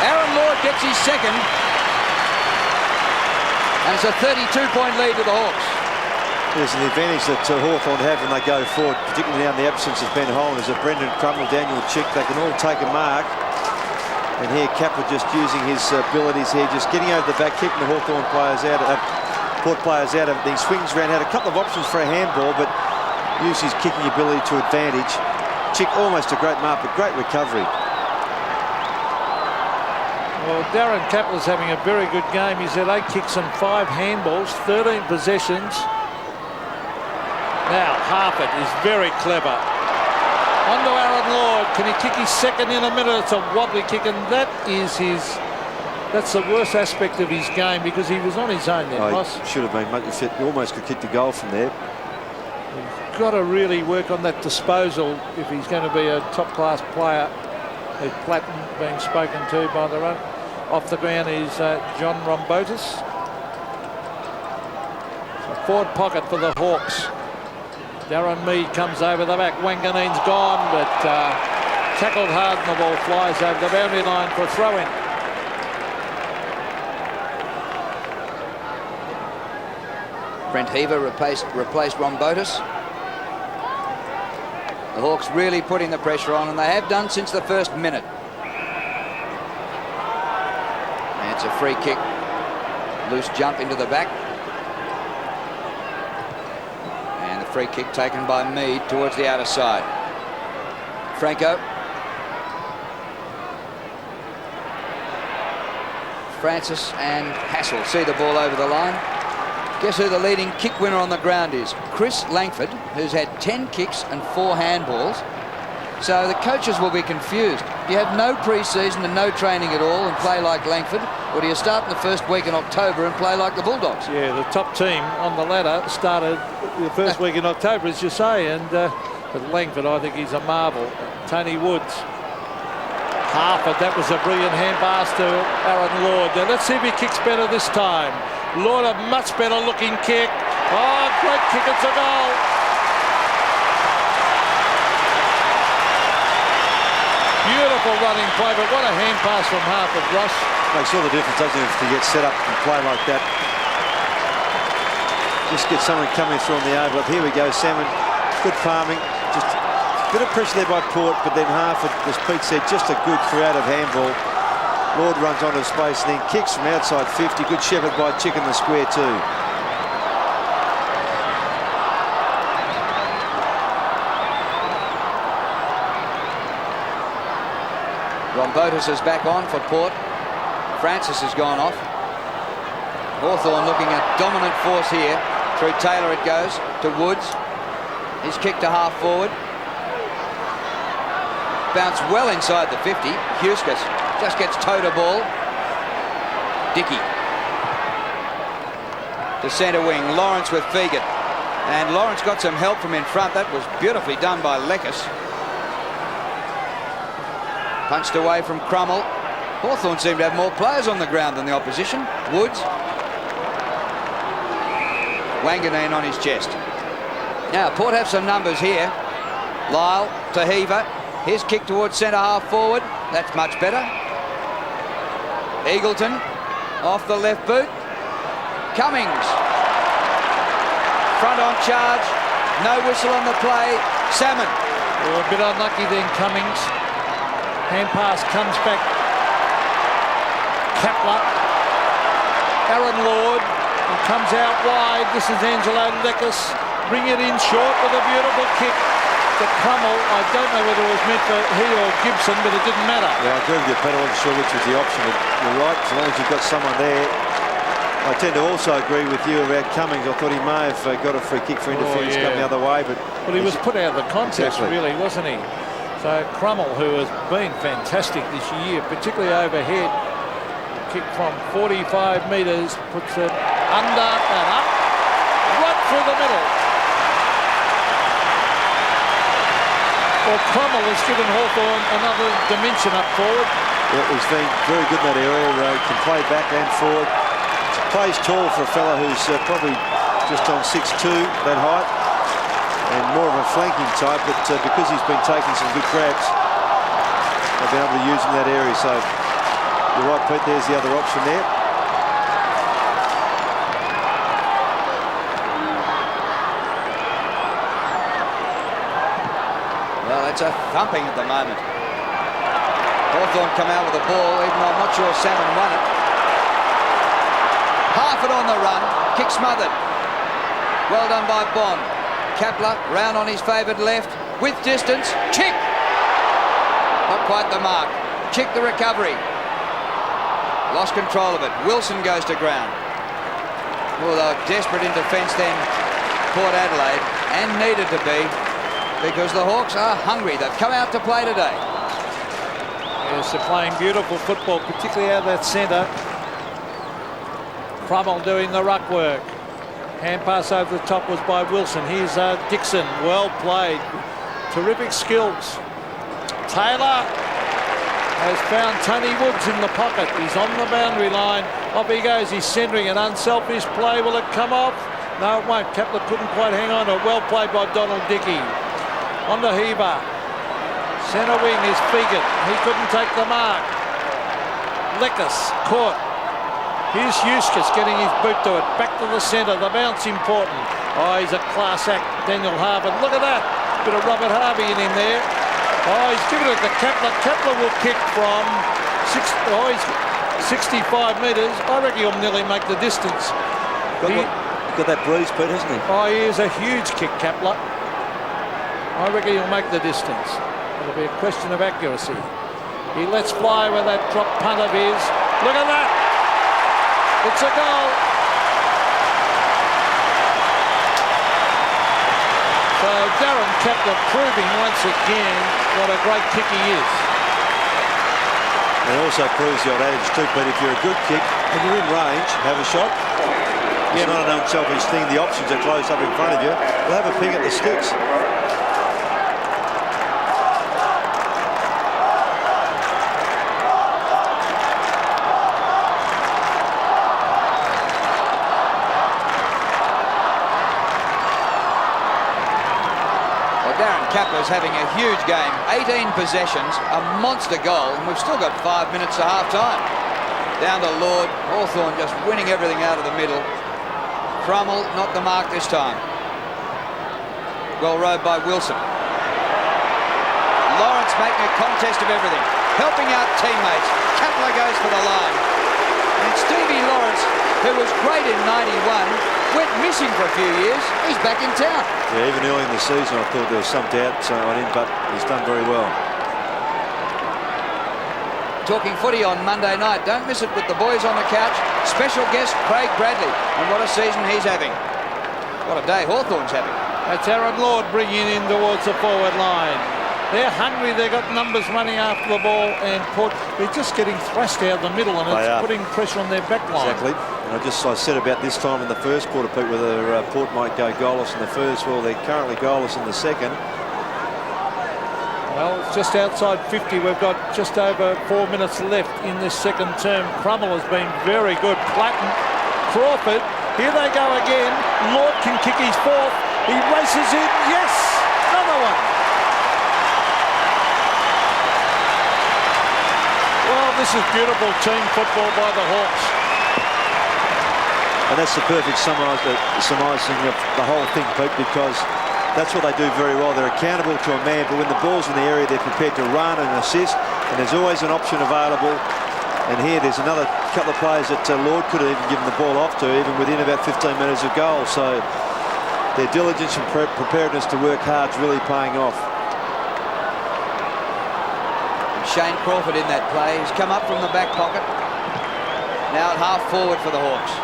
Aaron Lord gets his second. And it's a 32-point lead to the Hawks. There's an advantage that Hawthorn have when they go forward, particularly now in the absence of Ben Holland, is that Brendan Crummell, Daniel Chick, they can all take a mark. And here Kapler just using his abilities here, just getting over the back, keeping the Hawthorn players out, Port players out of it. He swings around, had a couple of options for a handball, but used his kicking ability to advantage. Chick almost a great mark, but great recovery. Well, Darren Kapler's having a very good game. He's had 8 kicks and 5 handballs, 13 possessions. Now, Harford is very clever. On to Aaron Lord. Can he kick his second in a minute? It's a wobbly kick, and that's the worst aspect of his game, because he was on his own there, Ross. He should have been much fit. He almost could kick the goal from there. He's got to really work on that disposal if he's going to be a top-class player. There's Platten being spoken to by the run. Off the ground is John Rombotis. So forward pocket for the Hawks. Darren Mead comes over the back. Wanganeen's gone, but tackled hard and the ball flies over the boundary line for a throw-in. Brent Heaver replaced Rombotis. The Hawks really putting the pressure on, and they have done since the first minute. And it's a free kick. Loose jump into the back. And the free kick taken by Mead towards the outer side. Franco. Francis and Hassel see the ball over the line. Guess who the leading kick winner on the ground is? Chris Langford, who's had 10 kicks and 4 handballs. So the coaches will be confused. Do you have no pre-season and no training at all and play like Langford? Or do you start in the first week in October and play like the Bulldogs? Yeah, the top team on the ladder started the first week in October, as you say. And but Langford, I think he's a marvel. Tony Woods. Harford, that was a brilliant hand pass to Aaron Lord. Now let's see if he kicks better this time. Lord, a much better looking kick. Oh, great kick, it's a goal. Beautiful running play, but what a hand pass from Harford, Ross. Makes all the difference, doesn't it, if you get set up and play like that. Just get someone coming through on the overlap. Here we go, Salmon. Good farming. Just a bit of pressure there by Port, but then Harford, as Pete said, just a good creative handball. Lord runs onto space and then kicks from outside 50. Good shepherd by Chick in the square too. Rombotis is back on for Port. Francis has gone off. Hawthorn looking at dominant force here. Through Taylor it goes to Woods. His kick to half forward. Bounced well inside the 50. Huskus just gets toe to ball. Dickey to centre wing. Lawrence with Fegan. And Lawrence got some help from in front. That was beautifully done by Lekas. Punched away from Crummell. Hawthorn seemed to have more players on the ground than the opposition. Woods. Wanganeen on his chest. Now, Port have some numbers here. Lyle to Heaver. His kick towards centre half forward. That's much better. Eagleton off the left boot. Cummings. Front on charge. No whistle on the play. Salmon. Oh, a bit unlucky then, Cummings. Hand pass comes back. Kapler. Aaron Lord. And comes out wide. This is Angelo Lekas. Bring it in short with a beautiful kick. The Crummell, I don't know whether it was meant for he or Gibson, but it didn't matter. Yeah, I agree with you, Pat. I wasn't sure which was the option, but you're right. As long as you've got someone there. I tend to also agree with you about Cummings. I thought he may have got a free kick for interference coming the other way, but well, he was put out of the contest, really, wasn't he? So Crummell, who has been fantastic this year, particularly overhead, kick from 45 metres, puts it under and up, right through the middle. Well, Crummell has given Hawthorn another dimension up forward. Yeah, he's been very good in that area. Can play back and forward. Plays tall for a fellow who's probably just on 6'2", that height, and more of a flanking type, but because he's been taking some good grabs, they've been able to use him in that area. So you're right, Pete, there's the other option there. Well, it's a thumping at the moment. Hawthorn come out with the ball, even though I'm not sure Salmon won it. Harford on the run, kick smothered. Well done by Bond. Kapler round on his favoured left, with distance, Chick! Not quite the mark. Chick the recovery. Lost control of it. Wilson goes to ground. Well, they were desperate in defence then, Port Adelaide, and needed to be, because the Hawks are hungry. They've come out to play today. Yes, they're playing beautiful football, particularly out of that centre. Crummell doing the ruck work. Hand pass over the top was by Wilson. Here's Dixon, well played. Terrific skills. Taylor has found Tony Woods in the pocket. He's on the boundary line. Off he goes. He's centering an unselfish play. Will it come off? No, it won't. Kapler couldn't quite hang on to it. Well played by Donald Dickey. On to Heber. Centre wing is Fegan. He couldn't take the mark. Leckus caught. Here's Eustace getting his boot to it. Back to the centre. The bounce important. Oh, he's a class act, Daniel Harvard. Look at that. Bit of Robert Harvey in him there. Oh, he's giving it to Kapler. Kapler will kick from 65 metres. I reckon he'll nearly make the distance. Got that breeze, Pete, hasn't he? Oh, he is a huge kick, Kapler. I reckon he'll make the distance. It'll be a question of accuracy. He lets fly with that drop punt of his. Look at that. It's a goal. So Darren Kapler proving once again what a great kick he is. And it also proves the old adage too, Pete, if you're a good kick and you're in range, have a shot. It's not an unselfish thing. The options are close up in front of you. We'll have a ping at the sticks. Kapler's having a huge game. 18 possessions, a monster goal, and we've still got 5 minutes to half-time. Down to Lord. Hawthorn just winning everything out of the middle. Crummell not the mark this time. Well rowed by Wilson. Lawrence making a contest of everything, helping out teammates. Kapler goes for the line. And Stevie Lawrence, who was great in 91, went missing for a few years. He's back in town. Yeah, even early in the season I thought there was some doubt on him, but he's done very well. Talking footy on Monday night. Don't miss it with the boys on the couch. Special guest Craig Bradley, and what a season he's having. What a day Hawthorn's having. That's Aaron Lord bringing in towards the forward line. They're hungry. They've got numbers running after the ball, and Port, they're just getting thrashed out of the middle, and it's putting pressure on their back line. Exactly. And I said about this time in the first quarter, Pete, whether Port might go goalless in the first. Well, they're currently goalless in the second. Well, it's just outside 50. We've got just over 4 minutes left in this second term. Crummell has been very good. Platten, Crawford, here they go again. Lord can kick his fourth. He races in. Yes, another one. Well, this is beautiful team football by the Hawks. And that's the perfect summarising of the whole thing, Pete, because that's what they do very well. They're accountable to a man, but when the ball's in the area, they're prepared to run and assist, and there's always an option available. And here, there's another couple of players that Lord could have even given the ball off to, even within about 15 metres of goal. So their diligence and preparedness to work hard is really paying off. Shane Crawford in that play. He's come up from the back pocket. Now at half forward for the Hawks.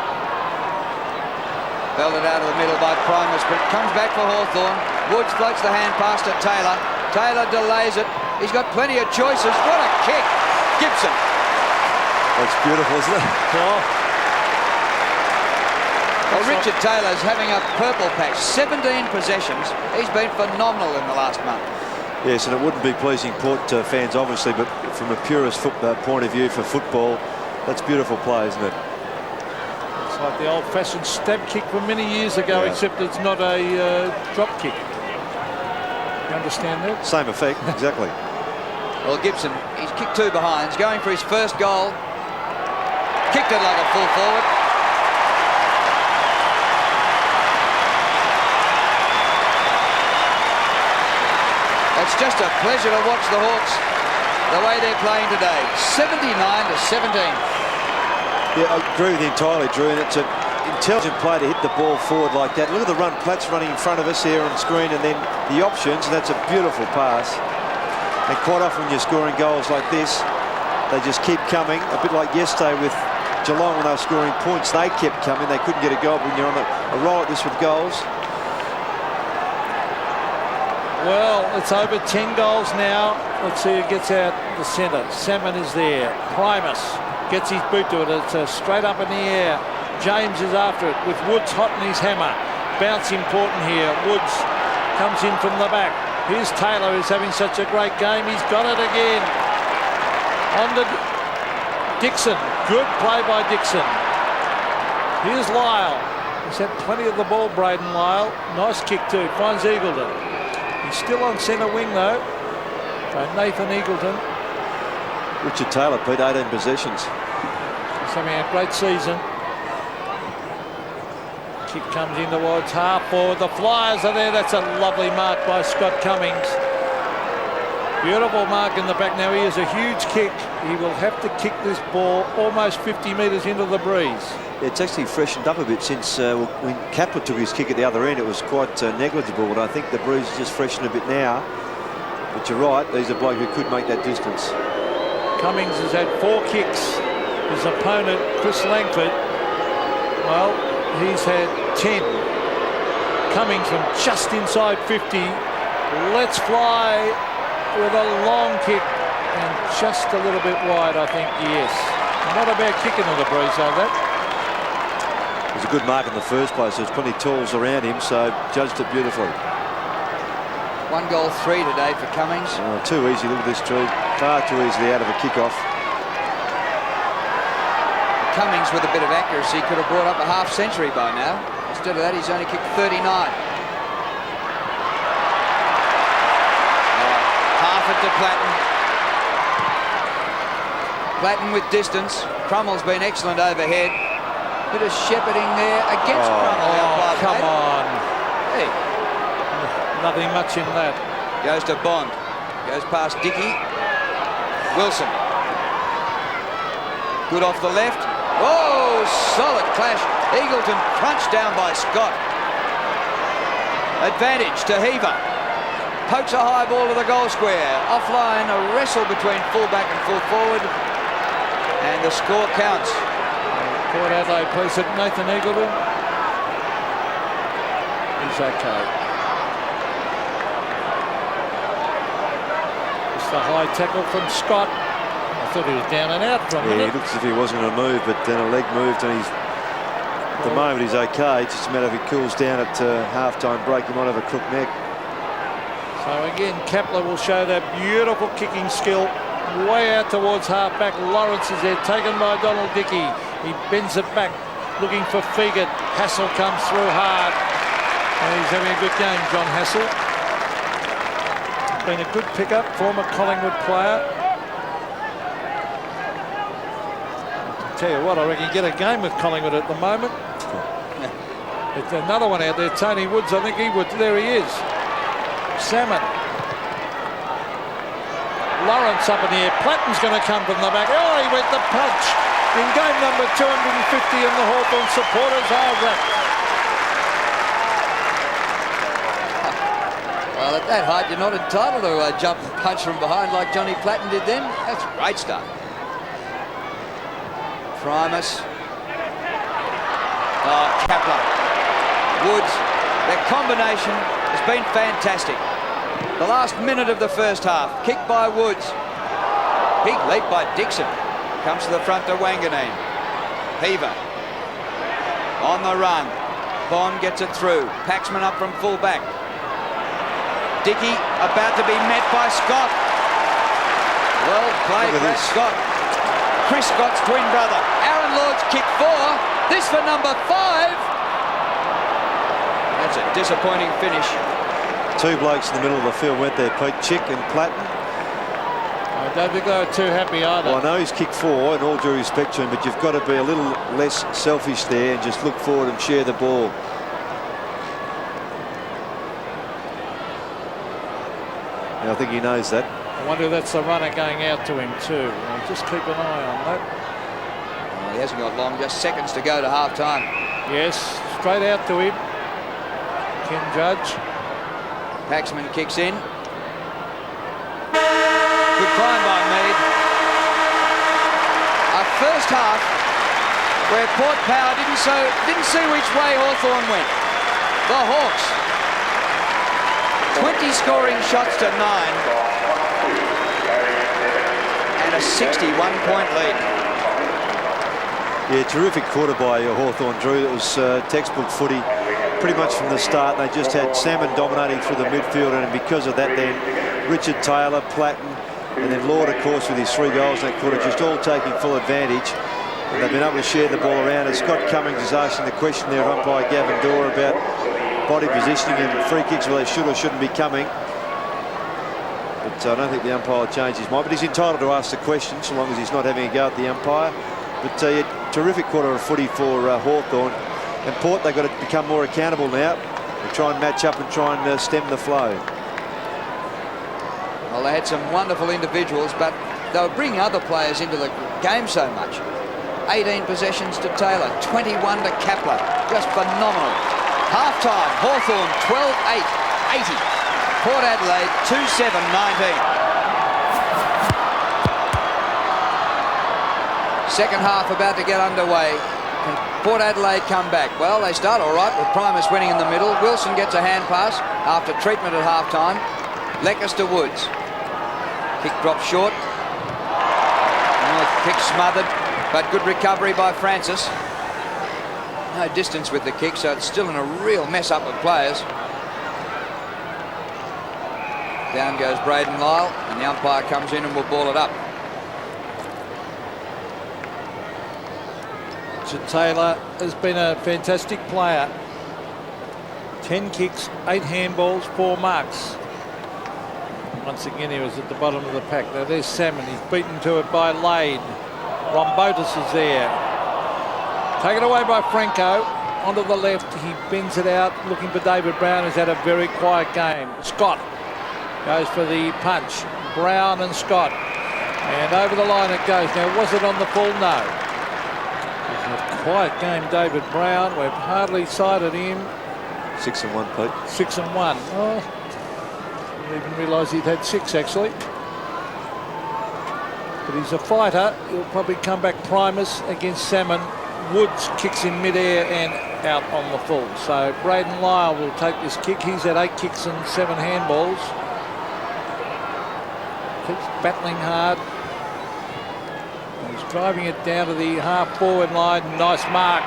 Belted out of the middle by Primus, but comes back for Hawthorn. Woods floats the hand pass to Taylor. Taylor delays it. He's got plenty of choices. What a kick. Gibson. That's beautiful, isn't it? Oh. Well, Richard Taylor's having a purple patch. 17 possessions. He's been phenomenal in the last month. Yes, and it wouldn't be pleasing Port fans, obviously, but from a purist point of view for football, that's beautiful play, isn't it? It's like the old-fashioned stab kick from many years ago, except it's not a drop kick. You understand that? Same effect, exactly. Well, Gibson, he's kicked 2 behinds, going for his first goal. Kicked it like a full forward. It's just a pleasure to watch the Hawks, the way they're playing today. 79-17. Yeah, I agree with you entirely, Drew, and it's an intelligent play to hit the ball forward like that. Look at the run. Platt's running in front of us here on screen, and then the options, and that's a beautiful pass. And quite often when you're scoring goals like this, they just keep coming, a bit like yesterday with Geelong when they were scoring points. They kept coming. They couldn't get a goal. When you're on a roll like this with goals. Well, it's over 10 goals now. Let's see who gets out the centre. Salmon is there. Primus gets his boot to it. It's straight up in the air. James is after it with Woods hot in his hammer. Bounce important here. Woods comes in from the back. Here's Taylor, who's having such a great game. He's got it again. On to Dixon. Good play by Dixon. Here's Lyle. He's had plenty of the ball, Braden Lyle. Nice kick too. Finds Eagleton. He's still on centre wing though. So Nathan Eagleton. Richard Taylor, Pete, 18 possessions. He's having a great season. Kick comes in towards half forward. The Flyers are there. That's a lovely mark by Scott Cummings. Beautiful mark in the back. Now he has a huge kick. He will have to kick this ball almost 50 metres into the breeze. It's actually freshened up a bit since when Kapler took his kick at the other end. It was quite negligible, but I think the breeze has just freshened a bit now. But you're right, he's a bloke who could make that distance. Cummings has had 4 kicks. His opponent, Chris Langford, well, he's had 10. Cummings from just inside 50. Let's fly with a long kick and just a little bit wide, I think, yes. Not a bad kick into the breeze, though, that. It was a good mark in the first place. There's plenty of tools around him, so judged it beautifully. 1 goal, 3 today for Cummings. Too easy. Look at this, Drew. Far too easily out of a kick-off. Cummings with a bit of accuracy could have brought up a half century by now. Instead of that, he's only kicked 39. Half it to Platten. Platten with distance. Crummel's been excellent overhead. Bit of shepherding there against Crummel. Oh, come on. Hey. Nothing much in that. Goes to Bond. Goes past Dickey. Wilson. Good off the left. Whoa, solid clash. Eagleton crunched down by Scott. Advantage to Heaver. Pokes a high ball to the goal square. Offline, a wrestle between fullback and full forward. And the score counts. Port Adelaide plays it. Nathan Eagleton. He's okay. It's the high tackle from Scott. I thought he was down and out from he looks as if he wasn't going to move, but then a leg moved, and at the moment he's okay. It's just a matter of he cools down at half-time break. He might have a crook neck. So again, Kapler will show that beautiful kicking skill way out towards half-back. Lawrence is there, taken by Donald Dickey. He bends it back, looking for Fegan. Hassel comes through hard. And he's having a good game, John Hassel. Been a good pickup, former Collingwood player. I tell you what, I reckon you get a game with Collingwood at the moment. There's another one out there, Tony Woods. I think he would. There he is. Salmon. Lawrence up in the air. Platten's going to come from the back. Oh, he went the punch. In game number 250 and the Hawthorn supporters are wrapped. Well, at that height, you're not entitled to jump and punch from behind like Johnny Platten did then. That's great stuff. Primus. Oh, Kapler. Woods. Their combination has been fantastic. The last minute of the first half. Kick by Woods. Big leap by Dixon. Comes to the front to Wanganeen. Heaver. On the run. Bond gets it through. Paxman up from full back. Dickey about to be met by Scott. Well played, Brad Scott. Chris Scott's twin brother. Aaron Lord's kick 4. This for number 5. That's a disappointing finish. Two blokes in the middle of the field went there, Pete. Chick and Platten. I don't think they were too happy either. Well, I know he's kicked 4, in all due respect to him, but you've got to be a little less selfish there and just look forward and share the ball. And I think he knows that. I wonder if that's the runner going out to him too. Well, just keep an eye on that. Well, he hasn't got long, just seconds to go to half time. Yes, straight out to him. Ken Judge. Paxman kicks in. Good climb by Mead. A first half where Port Power didn't see which way Hawthorn went. The Hawks. 20 scoring shots to 9. And a 61-point lead. Yeah, terrific quarter by Hawthorn, Drew. It was textbook footy pretty much from the start. They just had Salmon dominating through the midfield, and because of that then Richard Taylor, Platten, and then Lord, of course, with his 3 goals in that quarter, just all taking full advantage. And they've been able to share the ball around. And Scott Cummings is asking the question there of umpire Gavin Dorr about body positioning and free kicks, whether they should or shouldn't be coming. But I don't think the umpire will change his mind. But he's entitled to ask the question so long as he's not having a go at the umpire. But yeah, terrific quarter of footy for Hawthorn. And Port, they've got to become more accountable now and try and match up and try and stem the flow. Well, they had some wonderful individuals, but they were bringing other players into the game so much. 18 possessions to Taylor, 21 to Kapler. Just phenomenal. Half-time, Hawthorn 12-8, 80. Port Adelaide 2-7-19. Second half about to get underway. Can Port Adelaide come back? Well, they start all right with Primus winning in the middle. Wilson gets a hand pass after treatment at half-time. Leckers to Woods. Kick dropped short. Kick smothered, but good recovery by Francis. No distance with the kick, so it's still in a real mess up of players. Down goes Braden Lyle, and the umpire comes in and will ball it up. Taylor has been a fantastic player. 10 kicks, 8 handballs, 4 marks. Once again, he was at the bottom of the pack. Now there's Salmon. He's beaten to it by Lade. Rombotis is there. Taken away by Franco. Onto the left. He bends it out, looking for David Brown, who's had a very quiet game. Scott goes for the punch. Brown and Scott. And over the line it goes. Now, was it on the full? No. He's a quiet game, David Brown. We've hardly sighted him. 6-1, Pete. 6-1. Oh. Didn't even realise he'd had 6 actually. But he's a fighter. He'll probably come back Primus against Salmon. Woods kicks in midair and out on the full. So Braden Lyle will take this kick. He's had 8 kicks and 7 handballs. Keeps battling hard. He's driving it down to the half-forward line. Nice mark.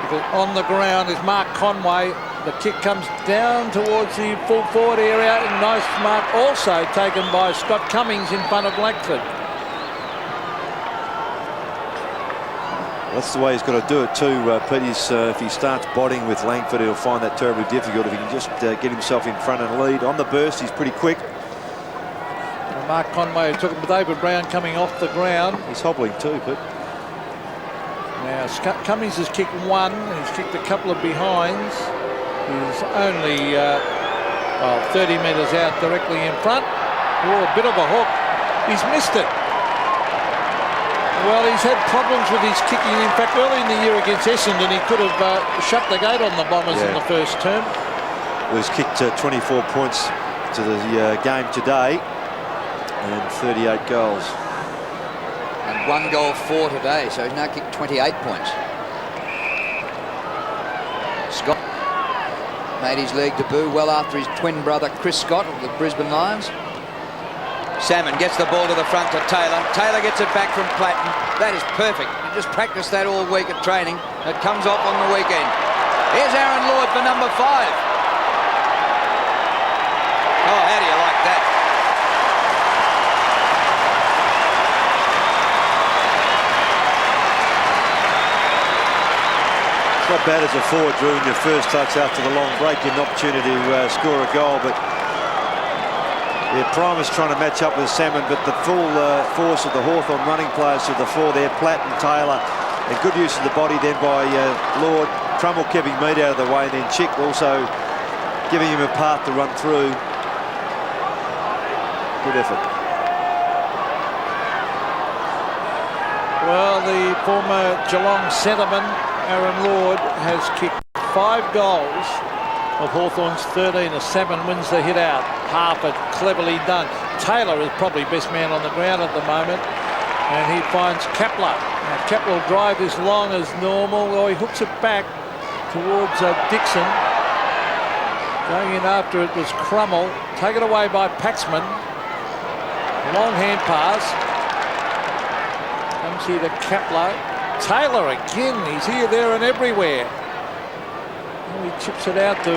Because on the ground is Mark Conway. The kick comes down towards the full forward area. And nice mark also taken by Scott Cummings in front of Langford. That's the way he's got to do it too, Pete. If he starts bodying with Langford, he'll find that terribly difficult. If he can just get himself in front and lead. On the burst, he's pretty quick. And Mark Conway took him. David Brown coming off the ground. He's hobbling too, Pete. Now, Cummings has kicked 1. He's kicked a couple of behinds. He's only 30 metres out directly in front. Oh, a bit of a hook. He's missed it. Well, he's had problems with his kicking. In fact, early in the year against Essendon, he could have shut the gate on the Bombers in the first term. Well, he's kicked 24 points to the game today and 38 goals. And 1 goal 4 today, so he's now kicked 28 points. Scott. Made his league debut well after his twin brother Chris Scott of the Brisbane Lions. Salmon gets the ball to the front to Taylor. Taylor gets it back from Platten. That is perfect. He just practiced that all week at training. It comes off on the weekend. Here's Aaron Lord for number 5. Oh, how do you like that? It's not bad as a forward, Drew, in your first touch after the long break. You had an opportunity to score a goal, but yeah, Primus trying to match up with Salmon, but the full force of the Hawthorn running players to the fore there, Platt and Taylor, and good use of the body then by Lord. Crummell keeping Mead out of the way, and then Chick also giving him a path to run through. Good effort. Well, the former Geelong centreman, Aaron Lord, has kicked 5 goals of Hawthorn's 13-7, wins the hit out. Harper cleverly done. Taylor is probably best man on the ground at the moment, and he finds Kepler. Now, Kepler will drive this long as normal. Well, he hooks it back towards Dixon. Going in after it was Crummell. Taken away by Paxman. Long hand pass. Comes here to Kepler. Taylor again. He's here, there, and everywhere. He chips it out to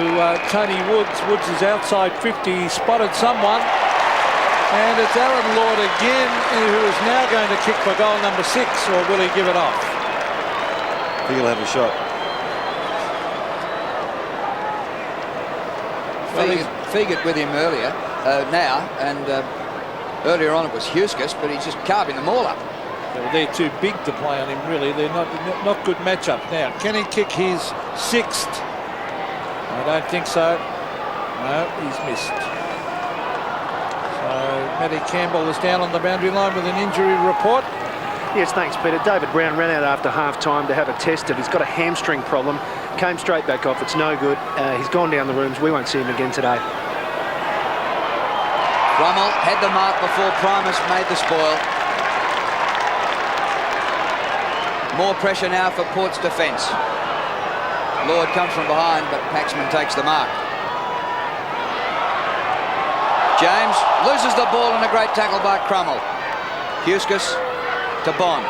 Tony Woods. Woods is outside 50. He spotted someone. And it's Aaron Lord again, who is now going to kick for goal number 6, or will he give it off? I think he'll have a shot. Fegert with him earlier, now, and earlier on it was Huskus, but he's just carving them all up. Well, they're too big to play on him, really. They're not good matchup. Now, can he kick his 6th? I don't think so. No, he's missed. So Matty Campbell is down on the boundary line with an injury report. Yes, thanks, Peter. David Brown ran out after half-time to have a test of. He's got a hamstring problem. Came straight back off. It's no good. He's gone down the rooms. We won't see him again today. Crummell had the mark before Primus made the spoil. More pressure now for Port's defence. Lord comes from behind, but Paxman takes the mark. James loses the ball in a great tackle by Crummell. Huskus to Bond.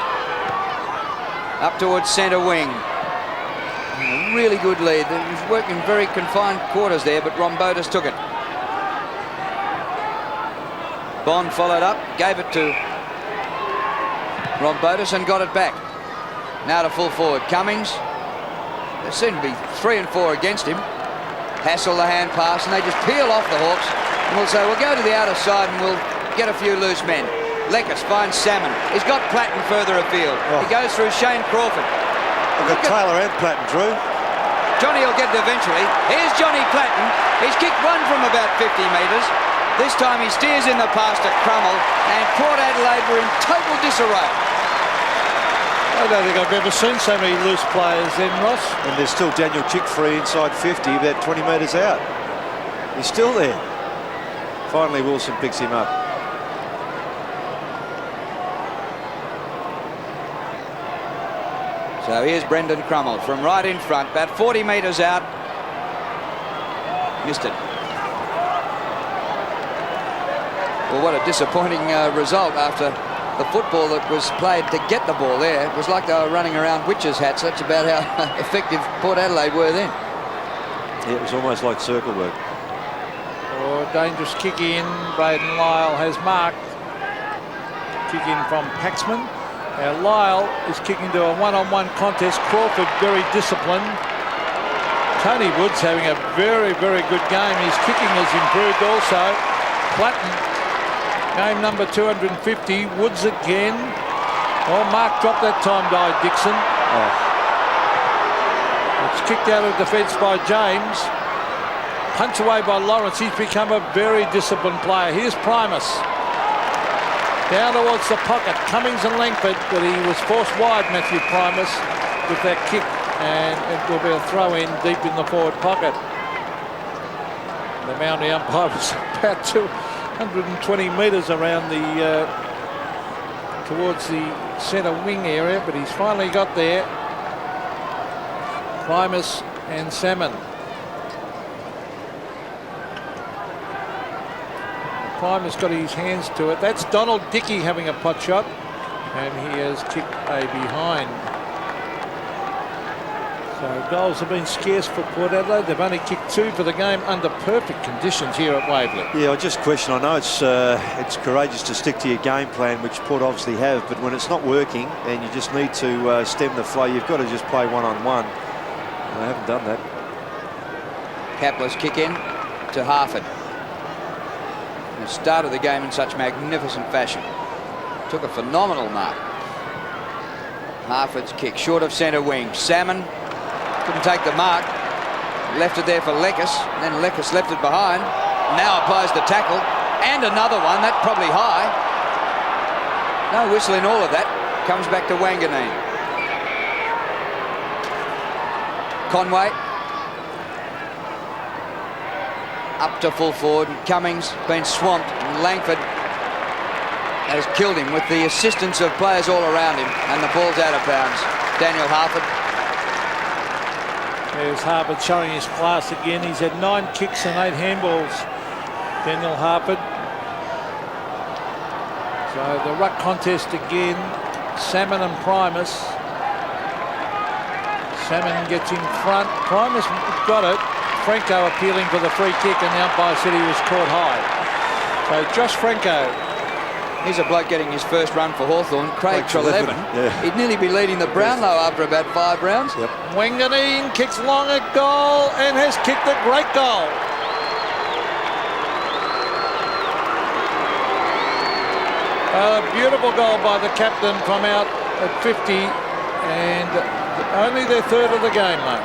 Up towards centre wing. Really good lead. He was working very confined quarters there, but Rombotis took it. Bond followed up, gave it to Rombotis and got it back. Now to full forward. Cummings. There seem to be 3 and 4 against him. Hassel the hand pass, and they just peel off the Hawks. And we'll say, we'll go to the outer side and we'll get a few loose men. Leckers finds Salmon. He's got Platten further afield. He goes through Shane Crawford. We've got Taylor and Platten, Drew. Johnny will get it eventually. Here's Johnny Platten. He's kicked one from about 50 metres. This time he steers in the pass to Crummell, and Port Adelaide were in total disarray. I don't think I've ever seen so many loose players then, Ross. And there's still Daniel Chick free inside 50, about 20 metres out. He's still there. Finally, Wilson picks him up. So here's Brendan Crummell from right in front, about 40 metres out. Missed it. Well, what a disappointing result after the football that was played to get the ball there. It was like they were running around witches' hats. That's about how effective Port Adelaide were then. Yeah, it was almost like circle work. Oh, dangerous kick in. Braden Lyle has marked. Kick in from Paxman. Now Lyle is kicking to a one-on-one contest. Crawford very disciplined. Tony Woods having a very, very good game. His kicking has improved also. Platten, game number 250. Woods again. Oh, Mark dropped that time by Dixon. It's kicked out of defence by James. Punch away by Lawrence. He's become a very disciplined player. Here's Primus. Down towards the pocket. Cummings and Langford, but he was forced wide, Matthew Primus, with that kick, and it will be a throw in deep in the forward pocket. The boundary umpire was about 220 metres around the towards the centre wing area, but he's finally got there. Primus and Salmon. Primus got his hands to it. That's Donald Dickey having a pot shot, and he has kicked a behind. So goals have been scarce for Port Adelaide. They've only kicked 2 for the game under perfect conditions here at Waverley. Yeah, I just question. I know it's courageous to stick to your game plan, which Port obviously have, but when it's not working and you just need to stem the flow, you've got to just play one-on-one. And they haven't done that. Kapler's kick in to Harford. And started the game in such magnificent fashion. Took a phenomenal mark. Harford's kick short of centre wing. Salmon couldn't take the mark. Left it there for Lekis. Then Lekis left it behind. Now applies the tackle. And another one. That probably high. No whistle in all of that. Comes back to Wanganeen. Conway. Up to full forward. Cummings been swamped. And Langford has killed him with the assistance of players all around him. And the ball's out of bounds. Daniel Harford. There's Harford showing his class again. He's had 9 kicks and 8 handballs, Daniel Harford. So the ruck contest again. Salmon and Primus. Salmon gets in front. Primus got it. Franco appealing for the free kick, and the umpire said he was caught high. So Josh Franco. Here's a bloke getting his first run for Hawthorn, Craig Treleaven. Yeah. He'd nearly be leading the Brownlow after about 5 rounds. Yep. Wanganeen kicks long at goal and has kicked a great goal. A beautiful goal by the captain from out at 50, and only their 3rd of the game, though.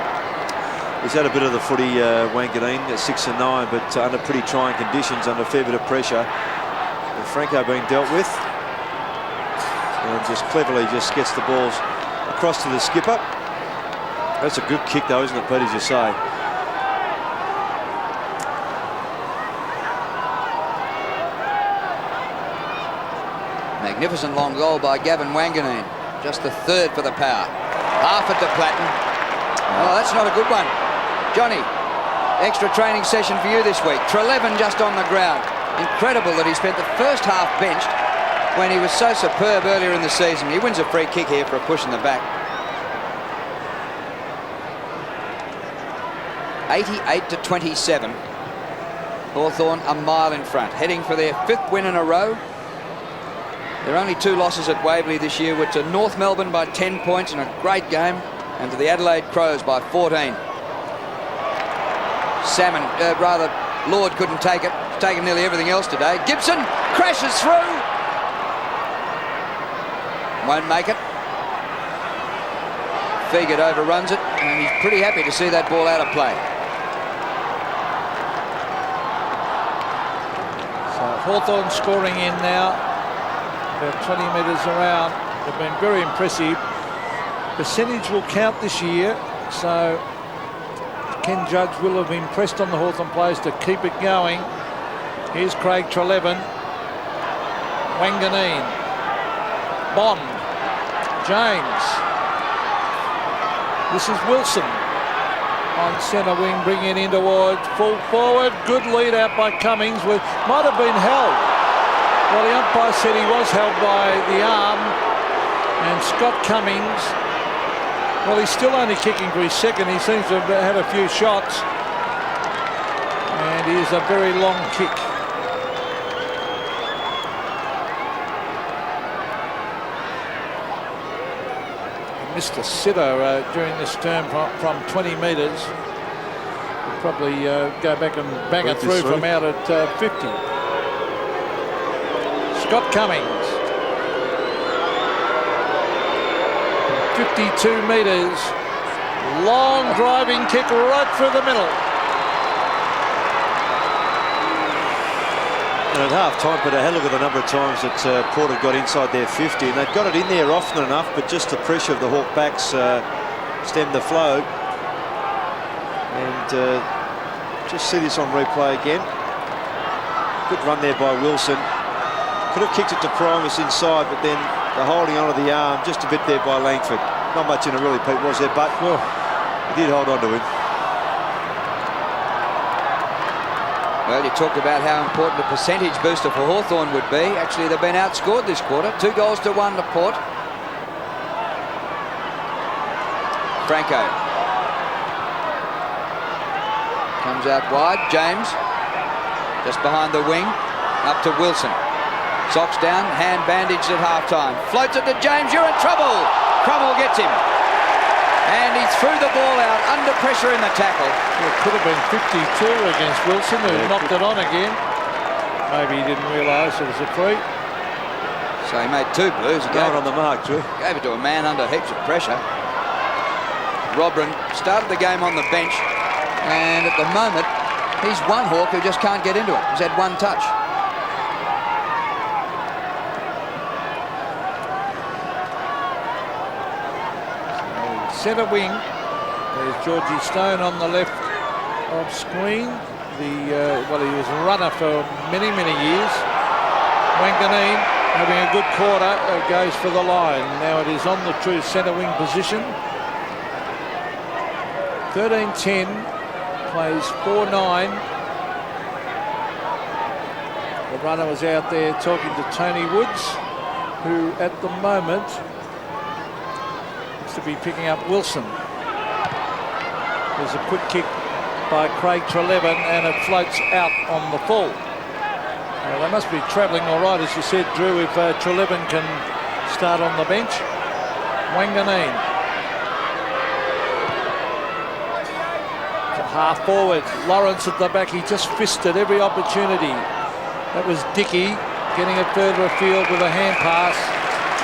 He's had a bit of the footy, Wanganeen, at 6 and 9, but under pretty trying conditions, under a fair bit of pressure. Franco being dealt with, and just cleverly just gets the balls across to the skipper. That's a good kick though, isn't it, Pete, as you say? Magnificent long goal by Gavin Wanganeen. Just the 3rd for the Power. Harford to Platten. Oh, that's not a good one. Johnny, extra training session for you this week. Treleaven just on the ground. Incredible that he spent the first half benched when he was so superb earlier in the season. He wins a free kick here for a push in the back. 88-27. Hawthorn a mile in front, heading for their 5th win in a row. Their only 2 losses at Waverley this year were to North Melbourne by 10 points in a great game, and to the Adelaide Crows by 14. Lord couldn't take it. Taken nearly everything else today. Gibson crashes through. Won't make it. Fegert overruns it, and he's pretty happy to see that ball out of play. So Hawthorn scoring in now, about 20 metres around. They've been very impressive. Percentage will count this year, so Ken Judge will have impressed on the Hawthorn players to keep it going. Here's Craig Treleaven. Wanganeen. Bond. James. This is Wilson on centre wing, bringing it in towards full forward. Good lead out by Cummings. Might have been held. Well, the umpire said he was held by the arm. And Scott Cummings, well, he's still only kicking for his 2nd. He seems to have had a few shots. And here's a very long kick. Mr. Sitter during this term from 20 metres. We'll probably go back and bang it through from out at 50. Scott Cummings. 52 metres. Long driving kick right through the middle. And at half-time, but I had a look at the number of times that Port had got inside their 50, and they've got it in there often enough, but just the pressure of the Hawk backs stemmed the flow. And just see this on replay again. Good run there by Wilson. Could have kicked it to Primus inside, but then the holding onto the arm just a bit there by Langford. Not much in it really, Pete, was there? But he did hold on to him. Well, you talked about how important a percentage booster for Hawthorn would be. Actually, they've been outscored this quarter. 2 goals to 1 to Port. Franco comes out wide. James just behind the wing. Up to Wilson. Socks down, hand bandaged at half-time. Floats it to James. You're in trouble. Cromwell gets him. And he threw the ball out under pressure in the tackle. Well, it could have been 52 against Wilson, who knocked it on again. Maybe he didn't realise it was a free. So he made 2 blues. He Going on the mark, Drew. gave it to a man under heaps of pressure. Robrin started the game on the bench, and at the moment, he's one Hawk who just can't get into it. He's had 1 touch. Centre wing. There's Georgie Stone on the left of screen. Well, he was a runner for many, many years. Wanganeen having a good quarter, goes for the line. Now it is on the true centre wing position. 13-10, plays 4-9. The runner was out there talking to Tony Woods, who at the moment to be picking up Wilson. There's a quick kick by Craig Trelevin, and it floats out on the full. They must be travelling all right, as you said, Drew, if Trelevin can start on the bench. Wanganeen. Half forward. Lawrence at the back. He just fisted every opportunity. That was Dickey getting it further afield with a hand pass.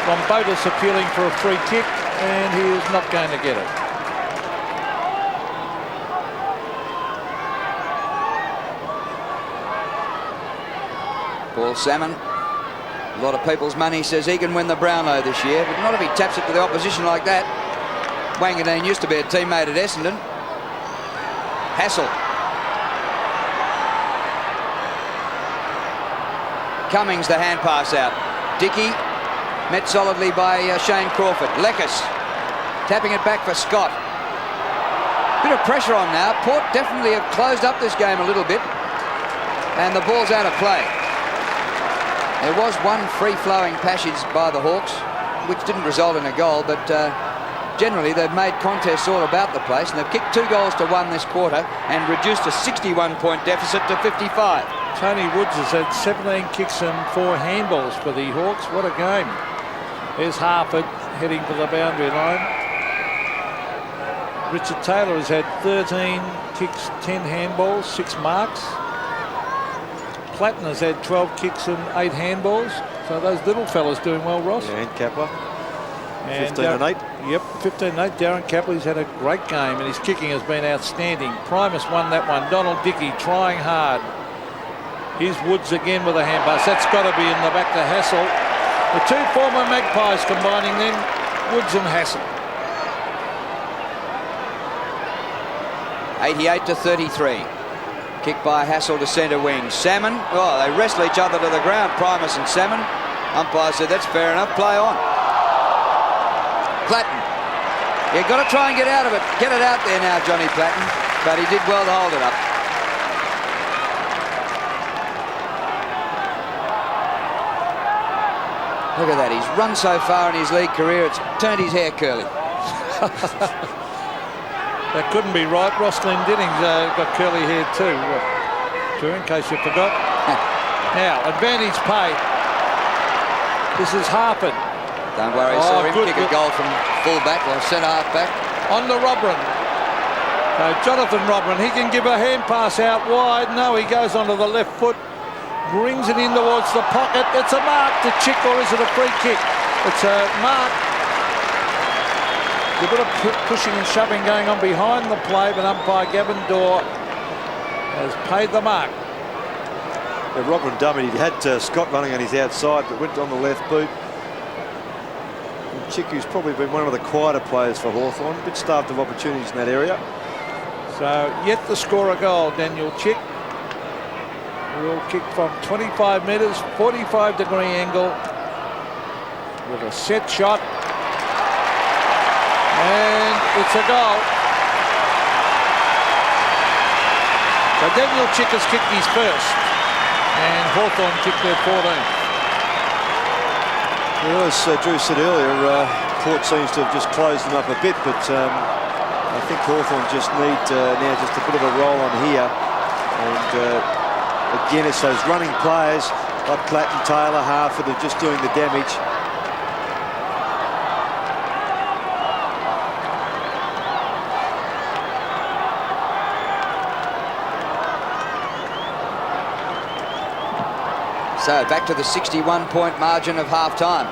Rombotis appealing for a free kick, and he is not going to get it. Paul Salmon. A lot of people's money says he can win the Brownlow this year, but not if he taps it to the opposition like that. Wanganeen used to be a teammate at Essendon. Hassel. Cummings, the hand pass out. Dickey met solidly by Shane Crawford. Leckis tapping it back for Scott. Bit of pressure on now. Port definitely have closed up this game a little bit, and the ball's out of play. There was one free-flowing passage by the Hawks, which didn't result in a goal, but generally they've made contests all about the place, and they've kicked 2 goals to 1 this quarter and reduced a 61-point deficit to 55. Tony Woods has had 17 kicks and 4 handballs for the Hawks. What a game. There's Harford heading for the boundary line. Richard Taylor has had 13 kicks, 10 handballs, 6 marks. Platten has had 12 kicks and 8 handballs. So those little fellas doing well, Ross. Yeah, and Kapler. 15 and 8. Yep, 15 and 8. Darren Kapler's had a great game, and his kicking has been outstanding. Primus won that one. Donald Dickey trying hard. Here's Woods again with a hand pass. That's got to be in the back to Hassel. The 2 former Magpies combining then, Woods and Hassel. 88 to 33. Kick by Hassel to centre wing. Salmon, oh, they wrestle each other to the ground, Primus and Salmon. Umpire said that's fair enough, play on. Platten. You've got to try and get out of it. Get it out there now, Johnny Platten. But he did well to hold it up. Look at that. He's run so far in his league career, it's turned his hair curly. That couldn't be right. Ross Glendinning's got curly hair too. Drew, in case you forgot. Now, advantage play. This is Harford. Don't worry, saw him kick a goal from full-back or centre-half back. On to Robrin. Jonathan Robrin, he can give a hand pass out wide. No, he goes onto the left foot. Brings it in towards the pocket. It's a mark to Chick, or is it a free kick? It's a mark. A bit of pushing and shoving going on behind the play, but umpire Gavin Dorr has paid the mark. Yeah, Robin dummied. He had Scott running on his outside, but went on the left boot. And Chick, who's probably been one of the quieter players for Hawthorn, a bit starved of opportunities in that area. So yet to score a goal, Daniel Chick. Will kick from 25 metres, 45-degree angle, with a set shot. And it's a goal. So Daniel Chick has kicked his first, and Hawthorn kicked their 14th. Well, as Drew said earlier, Port seems to have just closed them up a bit, but I think Hawthorn just need now just a bit of a roll on here. And again, it's those running players like Clatton, Taylor, Harford are just doing the damage. So back to the 61-point margin of half-time.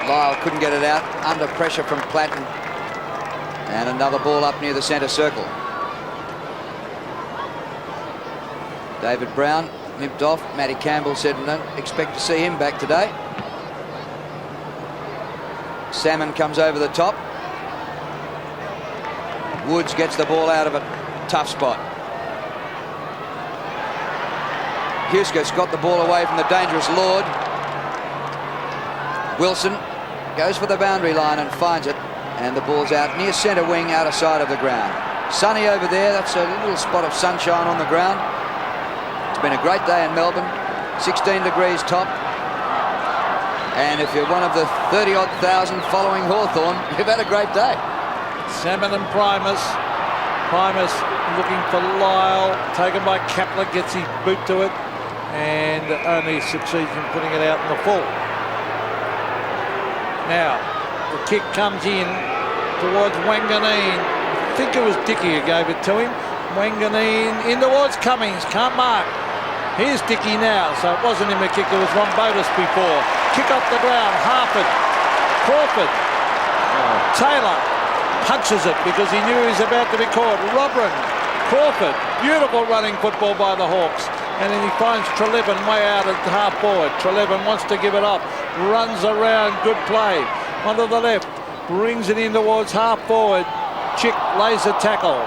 Lyle couldn't get it out, under pressure from Platten. And another ball up near the centre circle. David Brown limped off. Matty Campbell said, don't expect to see him back today. Salmon comes over the top. Woods gets the ball out of a tough spot. Huskow's got the ball away from the dangerous Lord. Wilson goes for the boundary line and finds it, and the ball's out near centre wing, out of sight of the ground. Sunny over there. That's a little spot of sunshine on the ground. It's been a great day in Melbourne. 16 degrees top, and if you're one of the 30-odd thousand following Hawthorn, you've had a great day. Salmon and Primus. Primus looking for Lyle, taken by Kepler, gets his boot to it, and only succeeds in putting it out in the full. Now, the kick comes in towards Wanganeen. I think it was Dickey who gave it to him. Wanganeen in towards Cummings, can't mark. Here's Dickey now, so it wasn't him a kick, it was Rombotis before. Kick off the ground, Harford, Crawford, Taylor punches it because he knew he was about to be caught. Robran, Crawford, beautiful running football by the Hawks. And then he finds Trelevin way out at half forward. Trelevin wants to give it up, runs around, good play. Onto the left, brings it in towards half forward. Chick lays a tackle.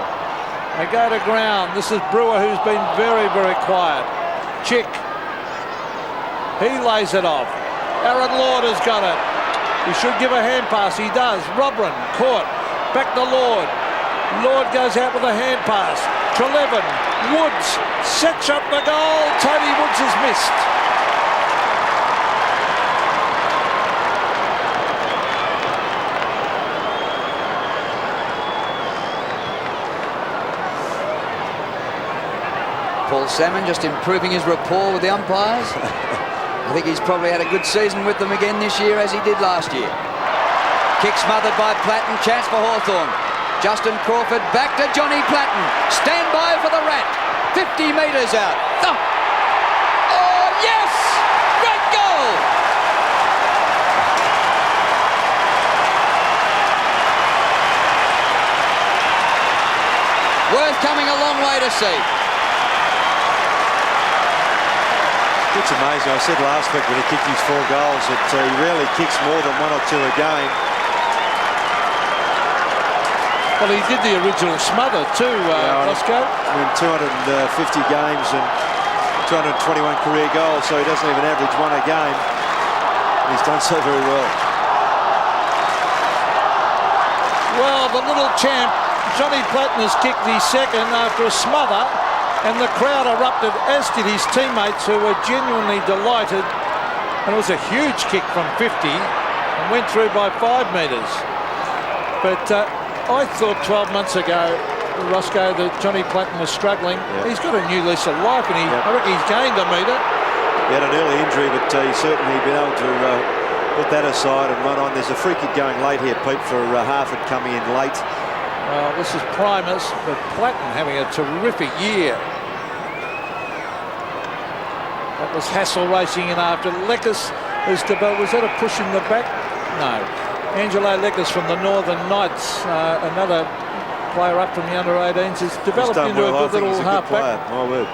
They go to ground. This is Brewer, who's been very, very quiet. Chick, he lays it off. Aaron Lord has got it. He should give a hand pass, he does. Robran caught, back to Lord. Lord goes out with a hand pass. Trelevin, Woods, sets up the goal. Tony Woods has missed. Paul Salmon just improving his rapport with the umpires. I think he's probably had a good season with them again this year, as he did last year. Kick smothered by Platten, chance for Hawthorn. Justin Crawford back to Johnny Platten. Stand by for the rat. 50 metres out. Thump. Oh, yes! Great goal! Worth coming a long way to see. It's amazing. I said last week when he kicked his 4 goals that he rarely kicks more than 1 or 2 a game. Well, he did the original smother too, Roscoe. I mean, 250 games and 221 career goals, so he doesn't even average 1 a game. He's done so very well. Well, the little champ, Johnny Platten, has kicked his second after a smother, and the crowd erupted, as did his teammates, who were genuinely delighted. And it was a huge kick from 50 and went through by 5 metres. But I thought 12 months ago, Roscoe, that Johnny Platten was struggling. Yep. He's got a new lease of life, and I reckon he's gained a metre. He had an early injury, but he's certainly been able to put that aside and run on. There's a free kick going late here, Pete, for Harford coming in late. Well, this is Primus, but Platten having a terrific year. That was Hassel racing in after. Leckis is was that a push in the back? No. Angelo Leckis from the Northern Knights, another player up from the under-18s, has developed into a good little half-back. My word.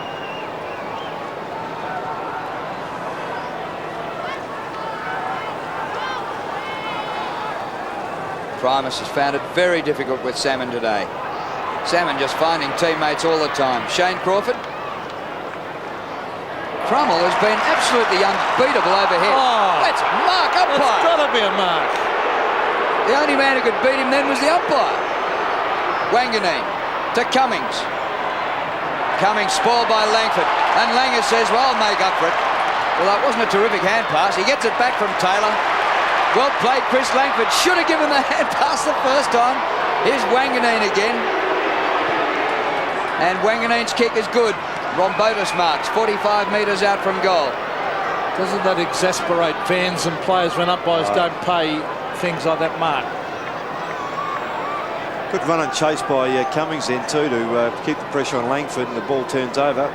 Primus has found it very difficult with Salmon today. Salmon just finding teammates all the time. Shane Crawford. Crummell has been absolutely unbeatable overhead. Oh, that's mark umpire. It's got to be a mark. The only man who could beat him then was the umpire. Wanganeen to Cummings. Cummings spoiled by Langford. And Langer says, well, I'll make up for it. Well, that wasn't a terrific hand pass. He gets it back from Taylor. Well played, Chris Langford. Should have given the hand pass the first time. Here's Wanganeen again. And Wanganeen's kick is good. Rombotis marks 45 metres out from goal. Doesn't that exasperate fans and players when umpires don't pay things like that mark? Good run and chase by Cummings then too to keep the pressure on Langford, and the ball turns over.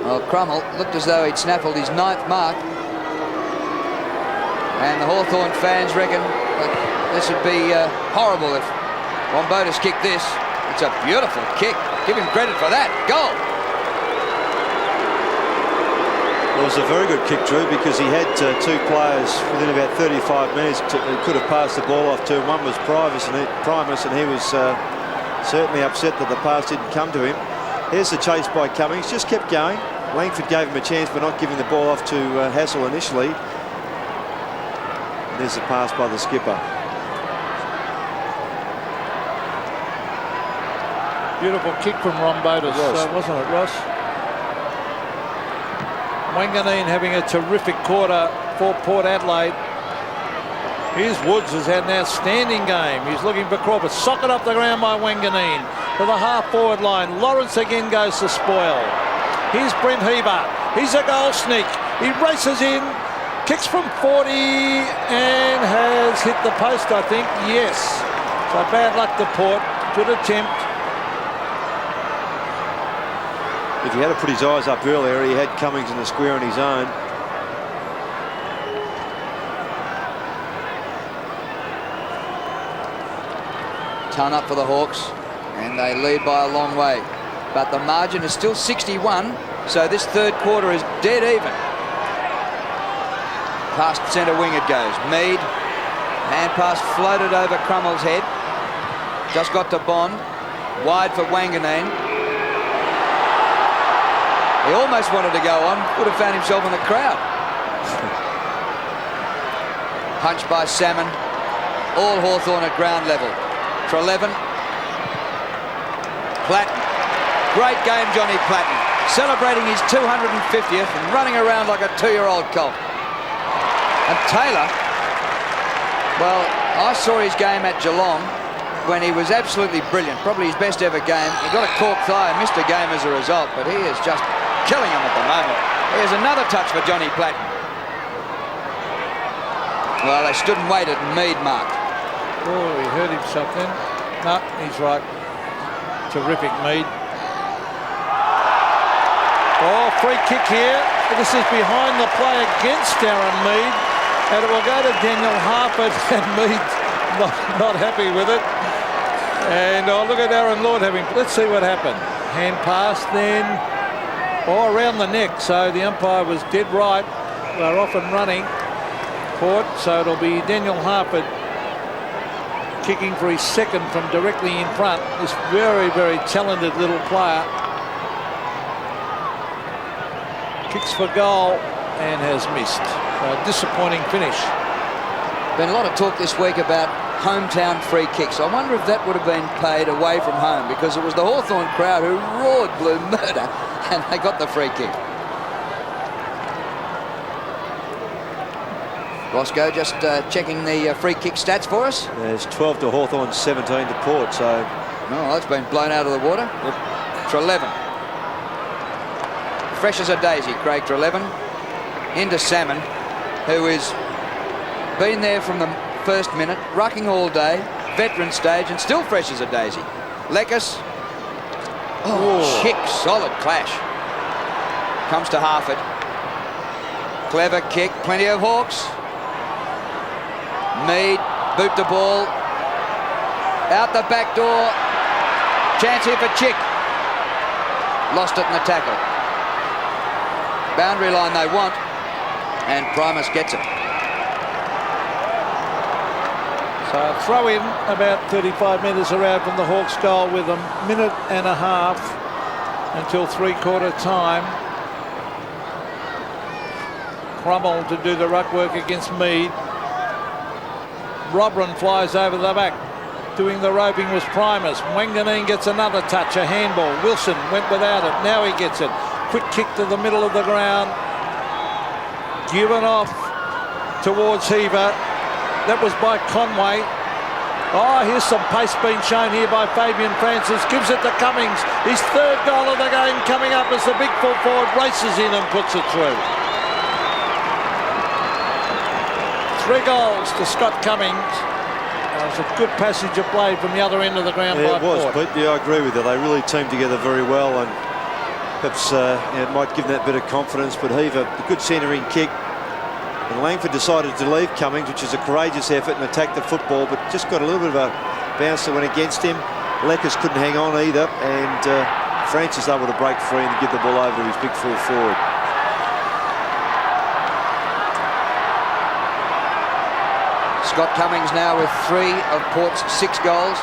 Well, Crummell looked as though he'd snaffled his 9th mark. And the Hawthorn fans reckon that this would be horrible if Rombotis kicked this. It's a beautiful kick. Give him credit for that. Goal. It was a very good kick, Drew, because he had 2 players within about 35 minutes who could have passed the ball off to him. One was Primus, and he was certainly upset that the pass didn't come to him. Here's the chase by Cummings. Just kept going. Langford gave him a chance by not giving the ball off to Hassel initially. And there's the pass by the skipper. Beautiful kick from Rombotis, wasn't it, Ross? Wanganeen having a terrific quarter for Port Adelaide. Here's Woods, has had an outstanding game. He's looking for Crawford. Socket up the ground by Wanganeen to the half-forward line. Lawrence again goes to spoil. Here's Brent Heber. He's a goal sneak. He races in, kicks from 40 and has hit the post, I think. Yes. So bad luck to Port. Good attempt. If he had to put his eyes up earlier, he had Cummings in the square on his own. Ton up for the Hawks, and they lead by a long way. But the margin is still 61, so this 3rd quarter is dead even. Past centre wing it goes. Mead, hand pass floated over Crummell's head. Just got to Bond. Wide for Wanganeen. He almost wanted to go on, would have found himself in the crowd. Punch by Salmon. All Hawthorn at ground level. Treleaven. Platten. Great game, Johnny Platten. Celebrating his 250th and running around like a 2-year-old colt. And Taylor, well, I saw his game at Geelong when he was absolutely brilliant. Probably his best ever game. He got a cork thigh and missed a game as a result, but he is just killing him at the moment. Here's another touch for Johnny Platten. Well, they stood and waited, and Mead marked. Oh, he hurt himself then. No, he's right. Terrific, Mead. Oh, free kick here. This is behind the play against Aaron Mead. And it will go to Daniel Harper, and Mead's not happy with it. And oh, look at Aaron Lord having... Let's see what happened. Hand pass then. Oh, around the neck. So the umpire was dead right. They're off and running. Port. So it'll be Daniel Harper kicking for his 2nd from directly in front. This very, very talented little player. Kicks for goal and has missed. A disappointing finish. Been a lot of talk this week about hometown free kicks. I wonder if that would have been paid away from home, because it was the Hawthorn crowd who roared blue murder and they got the free kick. Roscoe just checking the free kick stats for us. There's 12 to Hawthorn, 17 to Port, so... No, that's been blown out of the water. Treleaven. Fresh as a daisy, Craig Treleaven. Into Salmon, who has been there from the first minute, rucking all day, veteran stage, and still fresh as a daisy. Lekis. Oh, chick, solid clash. Comes to Harford. Clever kick, plenty of Hawks. Mead, boot the ball. Out the back door. Chance here for Chick. Lost it in the tackle. Boundary line they want. And Primus gets it. So throw in about 35 metres around from the Hawks goal with a minute and a half until 3/4 time. Crummell to do the ruck work against Mead. Robran flies over the back. Doing the roping was Primus. Wanganeen gets another touch, a handball. Wilson went without it. Now he gets it. Quick kick to the middle of the ground. Given off towards Heaver. That was by Conway. Oh, here's some pace being shown here by Fabian Francis. Gives it to Cummings. His third goal of the game coming up as the big full forward races in and puts it through. 3 goals to Scott Cummings. It was a good passage of play from the other end of the ground by it was, Port. Pete. Yeah, I agree with you. They really teamed together very well, and perhaps it might give them that bit of confidence. But Heaver, a good centering kick. And Langford decided to leave Cummings, which is a courageous effort, and attack the football, but just got a little bit of a bounce that went against him. Leckers couldn't hang on either, and Francis able to break free and give the ball over to his big full forward. Scott Cummings now with 3 of Port's 6 goals.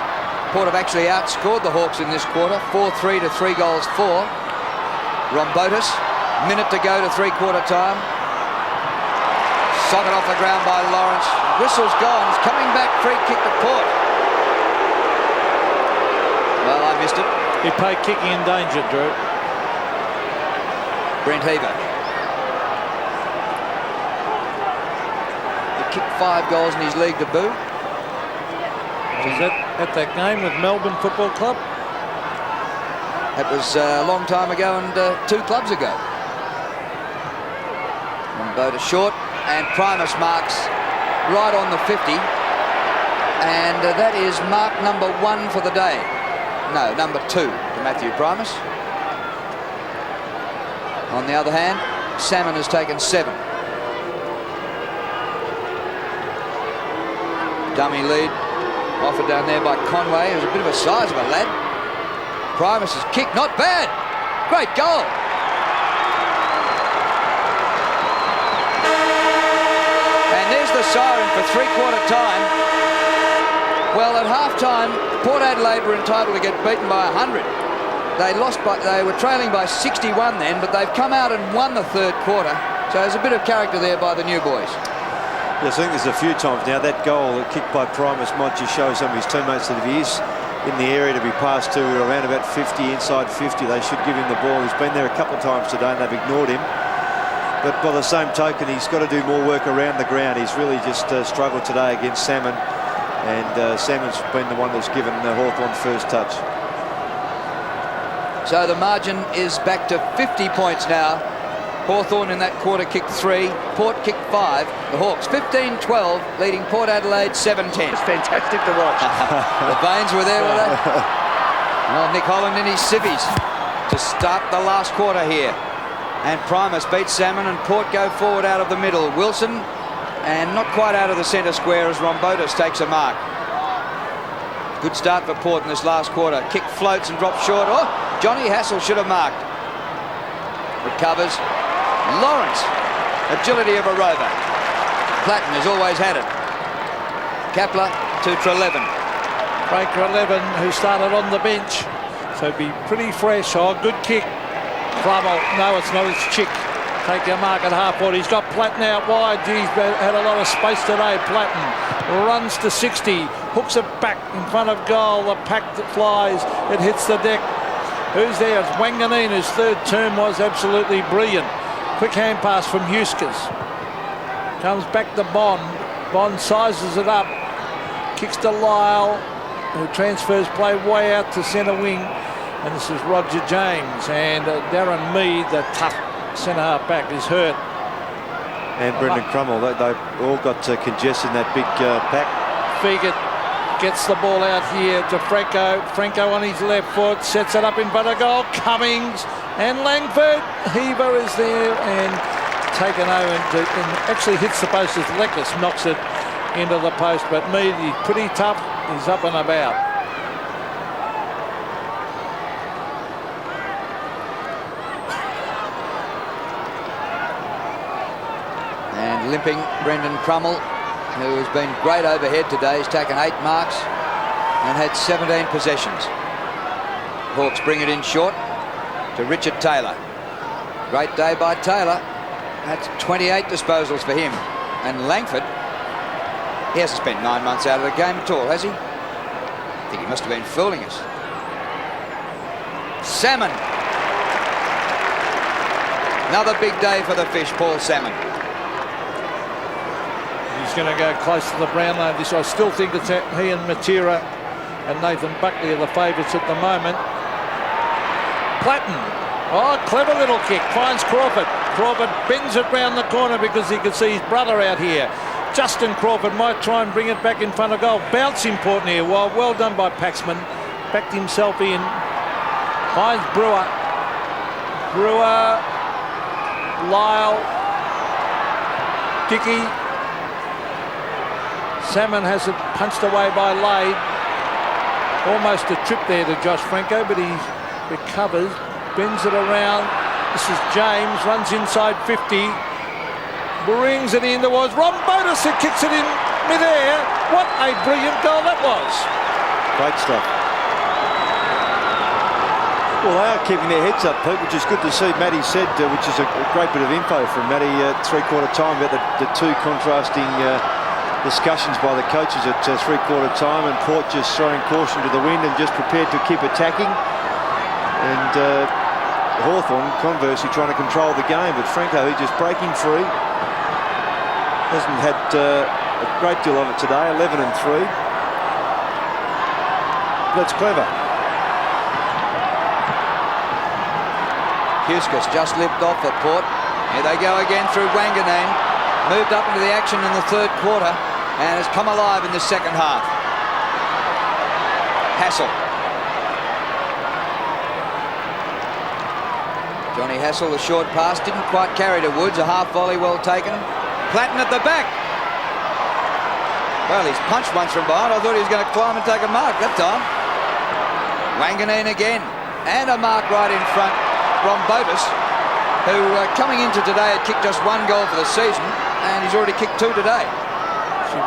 Port have actually outscored the Hawks in this quarter, 4-3 to 3 goals 4. Rombotis, minute to go to three-quarter time. Socket off the ground by Lawrence. Whistle's gone. It's coming back, free kick to Port. Well, I missed it. He played kicking in danger, Drew. Brent Heaver. He kicked 5 goals in his league debut. Was that at that game with Melbourne Football Club? That was a long time ago and 2 clubs ago. Rombotis short. And Primus marks right on the 50. And that is mark number 1 for the day. No, number 2 to Matthew Primus. On the other hand, Salmon has taken 7. Dummy lead offered down there by Conway. It was a bit of a size of a lad. Primus's kick, not bad. Great goal. And there's the siren for three-quarter time. Well, at half-time, Port Adelaide were entitled to get beaten by 100. They were trailing by 61 then, but they've come out and won the third quarter. So there's a bit of character there by the new boys. Yes, I think there's a few times now that goal kicked by Primus might just show some of his teammates that if he is in the area to be passed to around about 50, inside 50, they should give him the ball. He's been there a couple of times today and they've ignored him. But by the same token, he's got to do more work around the ground. He's really just struggled today against Salmon. And Salmon's been the one that's given Hawthorn first touch. So the margin is back to 50 points now. Hawthorn in that quarter kicked 3. Port kicked 5. The Hawks 15-12, leading Port Adelaide 7-10. It's fantastic to watch. The Baines were there with it. Well, Nick Holland in his civvies to start the last quarter here. And Primus beats Salmon and Port go forward out of the middle. Wilson and not quite out of the centre square as Rombotis takes a mark. Good start for Port in this last quarter. Kick floats and drops short. Oh, Johnny Hassel should have marked. Recovers. Lawrence. Agility of a rover. Platten has always had it. Kapler to Treleaven. Frank Treleaven, who started on the bench. So be pretty fresh. Oh, good kick. Brummel. No, it's not. It's Chick. Take your mark at half-court. He's got Platten out wide. He's had a lot of space today. Platten runs to 60. Hooks it back in front of goal. The pack that flies. It hits the deck. Who's there? It's Wanganeen, whose third term was absolutely brilliant. Quick hand pass from Huskers. Comes back to Bond. Bond sizes it up. Kicks to Lyle, who transfers play way out to centre wing. And this is Roger James. And Darren Mead, the tough centre half back, is hurt. And Brendan Crummell, they all got congested in that big pack. Fegert gets the ball out here to Franco. Franco on his left foot, sets it up in front of goal. Cummings and Langford. Heaver is there and taken over and actually hits the post as Leckers knocks it into the post. But Mead, he's pretty tough. He's up and about. And limping Brendan Crummell, who has been great overhead today. He's taken 8 marks and had 17 possessions. Hawks bring it in short to Richard Taylor. Great day by Taylor. That's 28 disposals for him. And Langford, he hasn't spent 9 months out of the game at all, has he? think he must have been fooling us. Salmon. Another big day for the fish, Paul Salmon. He's going to go close to the brown line. I still think it's he and Matera and Nathan Buckley are the favourites at the moment. Platten. Oh, clever little kick. Finds Crawford. Crawford bends it round the corner because he can see his brother out here. Justin Crawford might try and bring it back in front of goal. Bounce important here. Well done by Paxman. Backed himself in. Finds Brewer. Brewer. Lyle. Dickey. Salmon has it punched away by Lade. Almost a trip there to Josh Franco, but he recovers. Bends it around. This is James. Runs inside 50. Brings it in towards Ron Botus, who kicks it in mid-air. What a brilliant goal that was. Great stuff. Well, they are keeping their heads up, Pete, which is good to see. Matty said, which is a great bit of info from Matty three-quarter time about the two contrasting discussions by the coaches at three-quarter time, and Port just throwing caution to the wind and just prepared to keep attacking. And Hawthorn, conversely, trying to control the game, but Franco, just breaking free. Hasn't had a great deal of it today, 11 and 3. That's clever. Huskus just lipped off at Port. Here they go again through Wanganeen. Moved up into the action in the third quarter and has come alive in the second half. Hassel. Johnny Hassel, the short pass, didn't quite carry to Woods. A half volley well taken. Platten at the back. Well, he's punched once from behind. I thought he was going to climb and take a mark that time. Wanganeen again. And a mark right in front. Ron Botus, who coming into today had kicked just one goal for the season, and he's already kicked 2 today.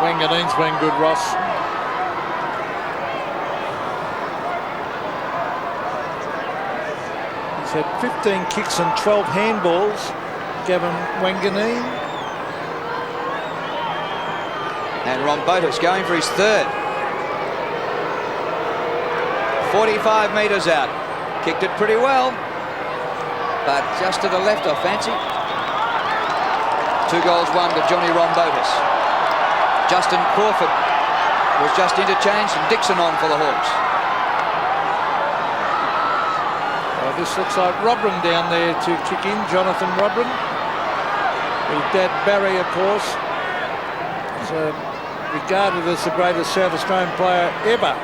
Wanganeen's been good, Ross. He's had 15 kicks and 12 handballs. Gavin Wanganeen. And Ron Botus going for his third. 45 metres out. Kicked it pretty well, but just to the left, I fancy. 2 goals, 1 to Johnny Ron Botus. Justin Crawford was just interchanged and Dixon on for the Hawks. Well, this looks like Robran down there to kick in. Jonathan Robran. His dad Barry, of course, is regarded as the greatest South Australian player ever.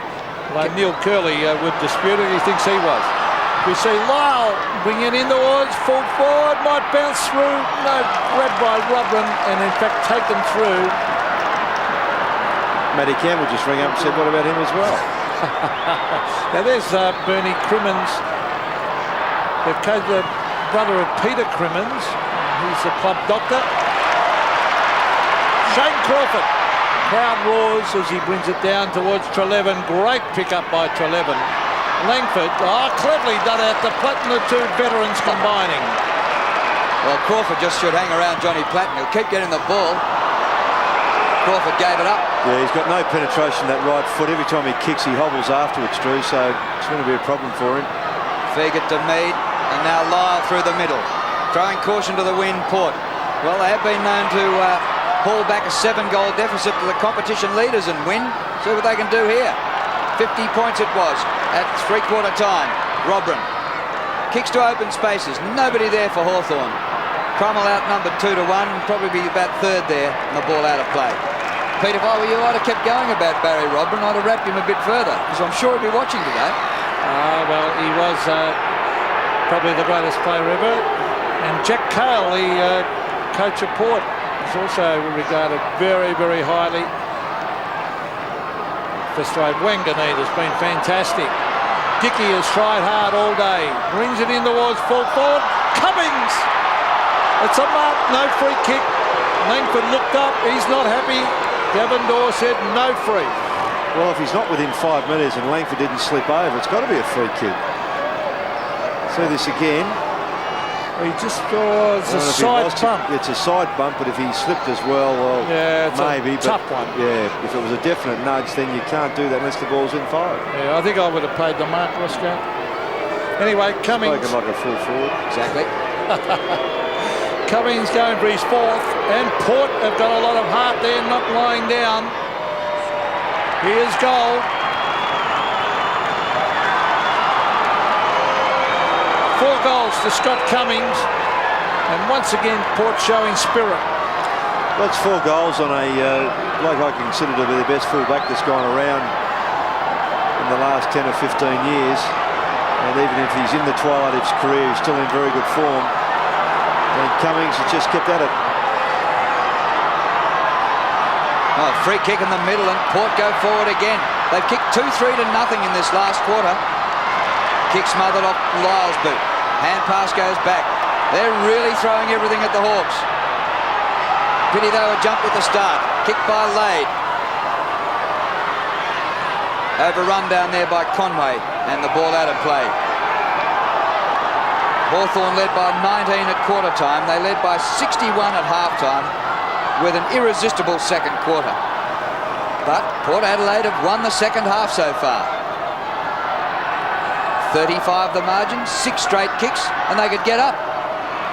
Like Neil Curley would dispute it. He thinks he was. We see Lyle bring it in towards full forward. Might bounce through. No, grabbed by Robran and in fact taken through. Matty Campbell just rang up and said, what about him as well? Now there's Bernie Crimmins, the brother of Peter Crimmins. He's the club doctor. Shane Crawford. Crowd roars as he brings it down towards Trelevin. Great pick up by Trelevin. Langford, cleverly done out to Platten, the 2 veterans combining. Well, Crawford just should hang around Johnny Platten. He'll keep getting the ball. Crawford gave it up. Yeah, he's got no penetration that right foot. Every time he kicks, he hobbles afterwards, Drew, so it's going to be a problem for him. Feig it to Mead, and now Lyle through the middle. Throwing caution to the wind, Port. Well, they have been known to haul back a 7-goal deficit to the competition leaders and win. See what they can do here. 50 points it was at three-quarter time. Robran kicks to open spaces. Nobody there for Hawthorn. Crummell outnumbered 2 to 1, and probably be about third there, and the ball out of play. Pete, if I were you, I'd have kept going about Barry Robran. I'd have wrapped him a bit further, because I'm sure he'd be watching today. Well, he was probably the greatest player ever. And Jack Cale, the coach of Port, is also regarded very, very highly. First rate, Wanganeen has been fantastic. Dickey has tried hard all day. Brings it in towards full forward. Cummings! It's a mark, no free kick. Langford looked up, he's not happy. Gavin Dorr said no free. Well, if he's not within 5 metres and Langford didn't slip over, it's got to be a free kick. See this again. He just it's a side bump. It's a side bump, but if he slipped as well, yeah, it's maybe. A tough one. Yeah, if it was a definite nudge, then you can't do that unless the ball's in 5. Yeah, I think I would have paid the mark, Roscoe. Anyway, Cummings. Spoken like a full forward. Exactly. Cummings going for his 4th, and Port have got a lot of heart there, not lying down. Here's goal. 4 goals to Scott Cummings, and once again Port showing spirit. That's 4 goals on a bloke I consider to be the best fullback that's gone around in the last 10 or 15 years. And even if he's in the twilight of his career, he's still in very good form. And Cummings has just kept at it. Oh, free kick in the middle, and Port go forward again. They've kicked 2-3 to nothing in this last quarter. Kick smothered off Lyle's boot. Hand pass goes back. They're really throwing everything at the Hawks. Pity they were jumped at the start. Kick by Lade. Overrun down there by Conway, and the ball out of play. Hawthorn led by 19 at quarter time. They led by 61 at half time with an irresistible second quarter. But Port Adelaide have won the second half so far. 35 the margin, 6 straight kicks, and they could get up.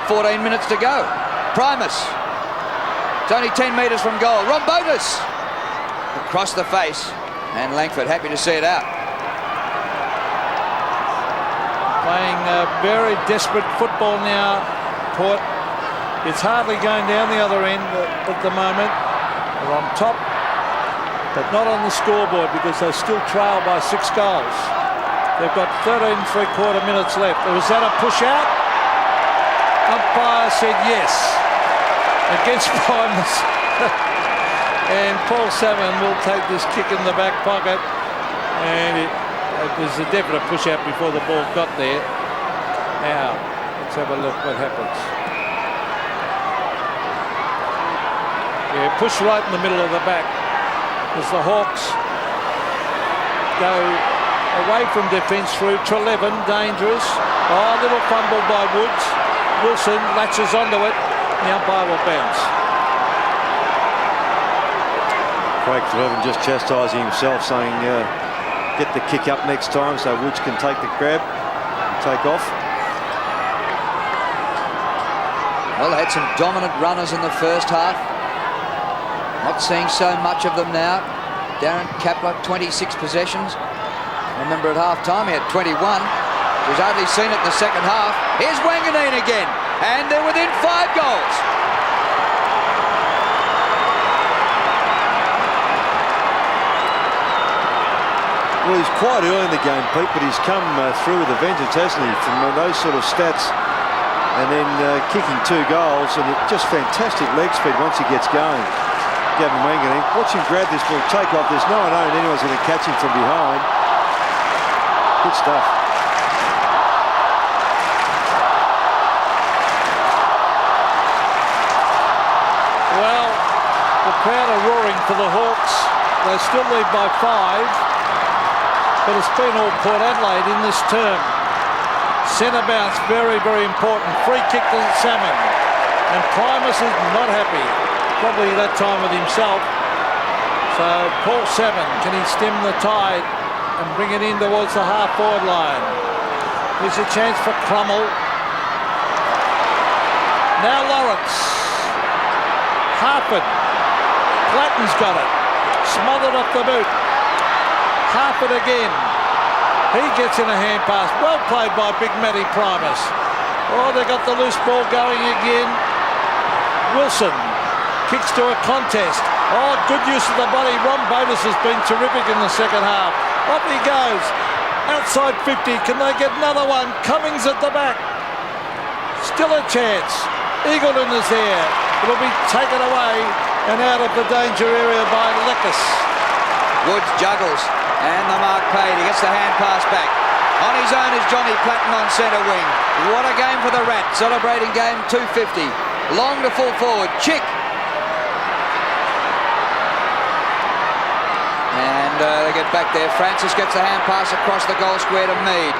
14 minutes to go. Primus. It's only 10 metres from goal. Rombotis across the face, and Langford happy to see it out. Playing very desperate football now, Port. It's hardly going down the other end at the moment. They're on top, but not on the scoreboard because they still trail by 6 goals. They've got 13 3/4 minutes left. Was that a push out? Umpire said yes against Primus. And Paul Salmon will take this kick in the back pocket, and it was a definite push out before the ball got there. Now let's have a look what happens. Yeah, push right in the middle of the back as the Hawks go away from defence through Treleaven, dangerous. Oh, a little fumble by Woods. Wilson latches onto it. The umpire will bounce. Craig Treleaven just chastising himself, saying get the kick up next time so Woods can take the grab and take off. Well, they had some dominant runners in the first half. Not seeing so much of them now. Darren Kapler, 26 possessions. I remember at half-time he had 21. He's hardly seen it in the second half. Here's Wanganeen again, and they're within 5 goals. Well, he's quite early in the game, Pete, but he's come through with a vengeance, hasn't he, from those sort of stats, and then kicking 2 goals, and just fantastic leg speed once he gets going. Gavin Wanganeen, watch him grab this ball, take off. There's no known anyone's going to catch him from behind. Good stuff. Well, the crowd are roaring for the Hawks. They still lead by 5, but it's been all Port Adelaide in this term. Centre bounce, very, very important. Free kick to Salmon, and Primus is not happy. Probably that time with himself. So Paul Salmon, can he stem the tide and bring it in towards the half-forward line? There's a chance for Crummell. Now Lawrence. Harford. Clatton's got it. Smothered off the boot. Harford again. He gets in a hand pass. Well played by Big Matty Primus. Oh, they got the loose ball going again. Wilson kicks to a contest. Oh, good use of the body. Rombotis has been terrific in the second half. Up he goes. Outside 50. Can they get another one? Cummings at the back. Still a chance. Eagleton is there. It'll be taken away and out of the danger area by Lekis. Woods juggles, and the mark paid. He gets the hand pass back. On his own is Johnny Platten on centre wing. What a game for the Rat. Celebrating game 250. Long to full forward. Chick. And they get back there. Francis gets the hand pass across the goal square to Mead.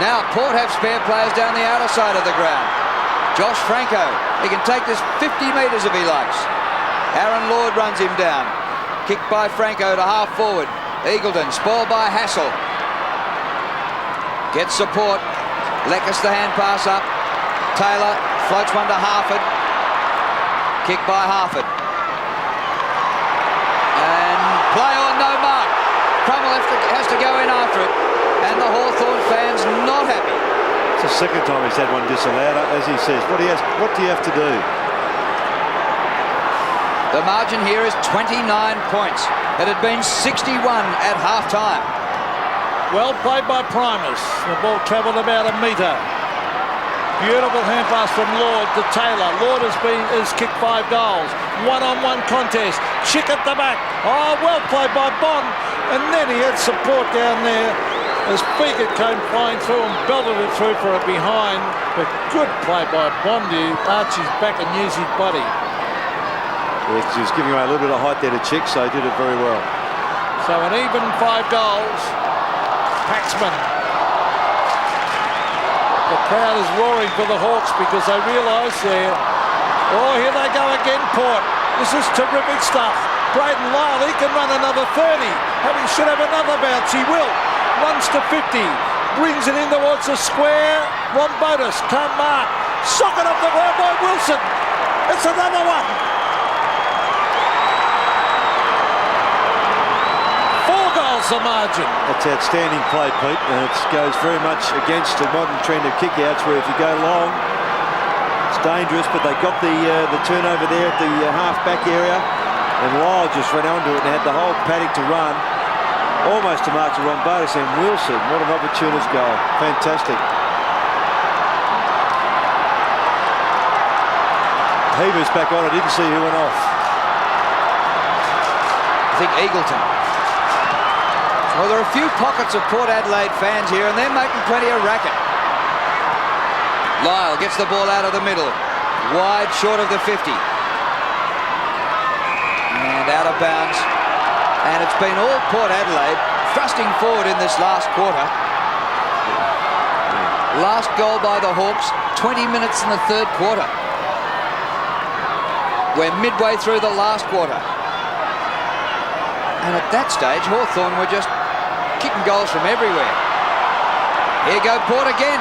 Now Port have spare players down the outer side of the ground. Josh Franco. He can take this 50 metres if he likes. Aaron Lord runs him down. Kick by Franco to half forward. Eagleton spoiled by Hassel. Gets support. Leckis the hand pass up. Taylor floats one to Harford. Kick by Harford. And play on, no mark. Crummell has to go in after it. And the Hawthorn fans not happy. It's the second time he's had one disallowed. As he says, what do you have to do? The margin here is 29 points. It had been 61 at half-time. Well played by Primus. The ball travelled about a metre. Beautiful hand pass from Lord to Taylor. Lord has kicked 5 goals. One-on-one contest. Chick at the back. Oh, well played by Bond. And then he had support down there as Fegert came flying through and belted it through for a behind. But good play by Bond. He arched his back and used his body. Yeah, he was giving away a little bit of height there to Chick, so he did it very well. So an even 5 goals. Paxman. The crowd is roaring for the Hawks because they realise they're... Oh, here they go again, Port. This is terrific stuff. Braden Lyle, he can run another 30. He should have another bounce. He will. Runs to 50. Brings it in towards the square. Rombotis can't mark. Socket off the ground by Wilson. It's another one. 4 goals the margin. That's outstanding play, Pete, and it goes very much against the modern trend of kickouts where if you go long, it's dangerous, but they got the turnover there at the half-back area, and Lyle just ran onto it and had the whole paddock to run, almost to mark to Rombotis, and Wilson, what an opportunist goal. Fantastic. Heaver's back on. I didn't see who went off. I think Eagleton. Well, there are a few pockets of Port Adelaide fans here, and they're making plenty of racket. Lyle gets the ball out of the middle. Wide short of the 50. And out of bounds. And it's been all Port Adelaide thrusting forward in this last quarter. Last goal by the Hawks, 20 minutes in the third quarter. We're midway through the last quarter. And at that stage, Hawthorn were just kicking goals from everywhere. Here go Port again.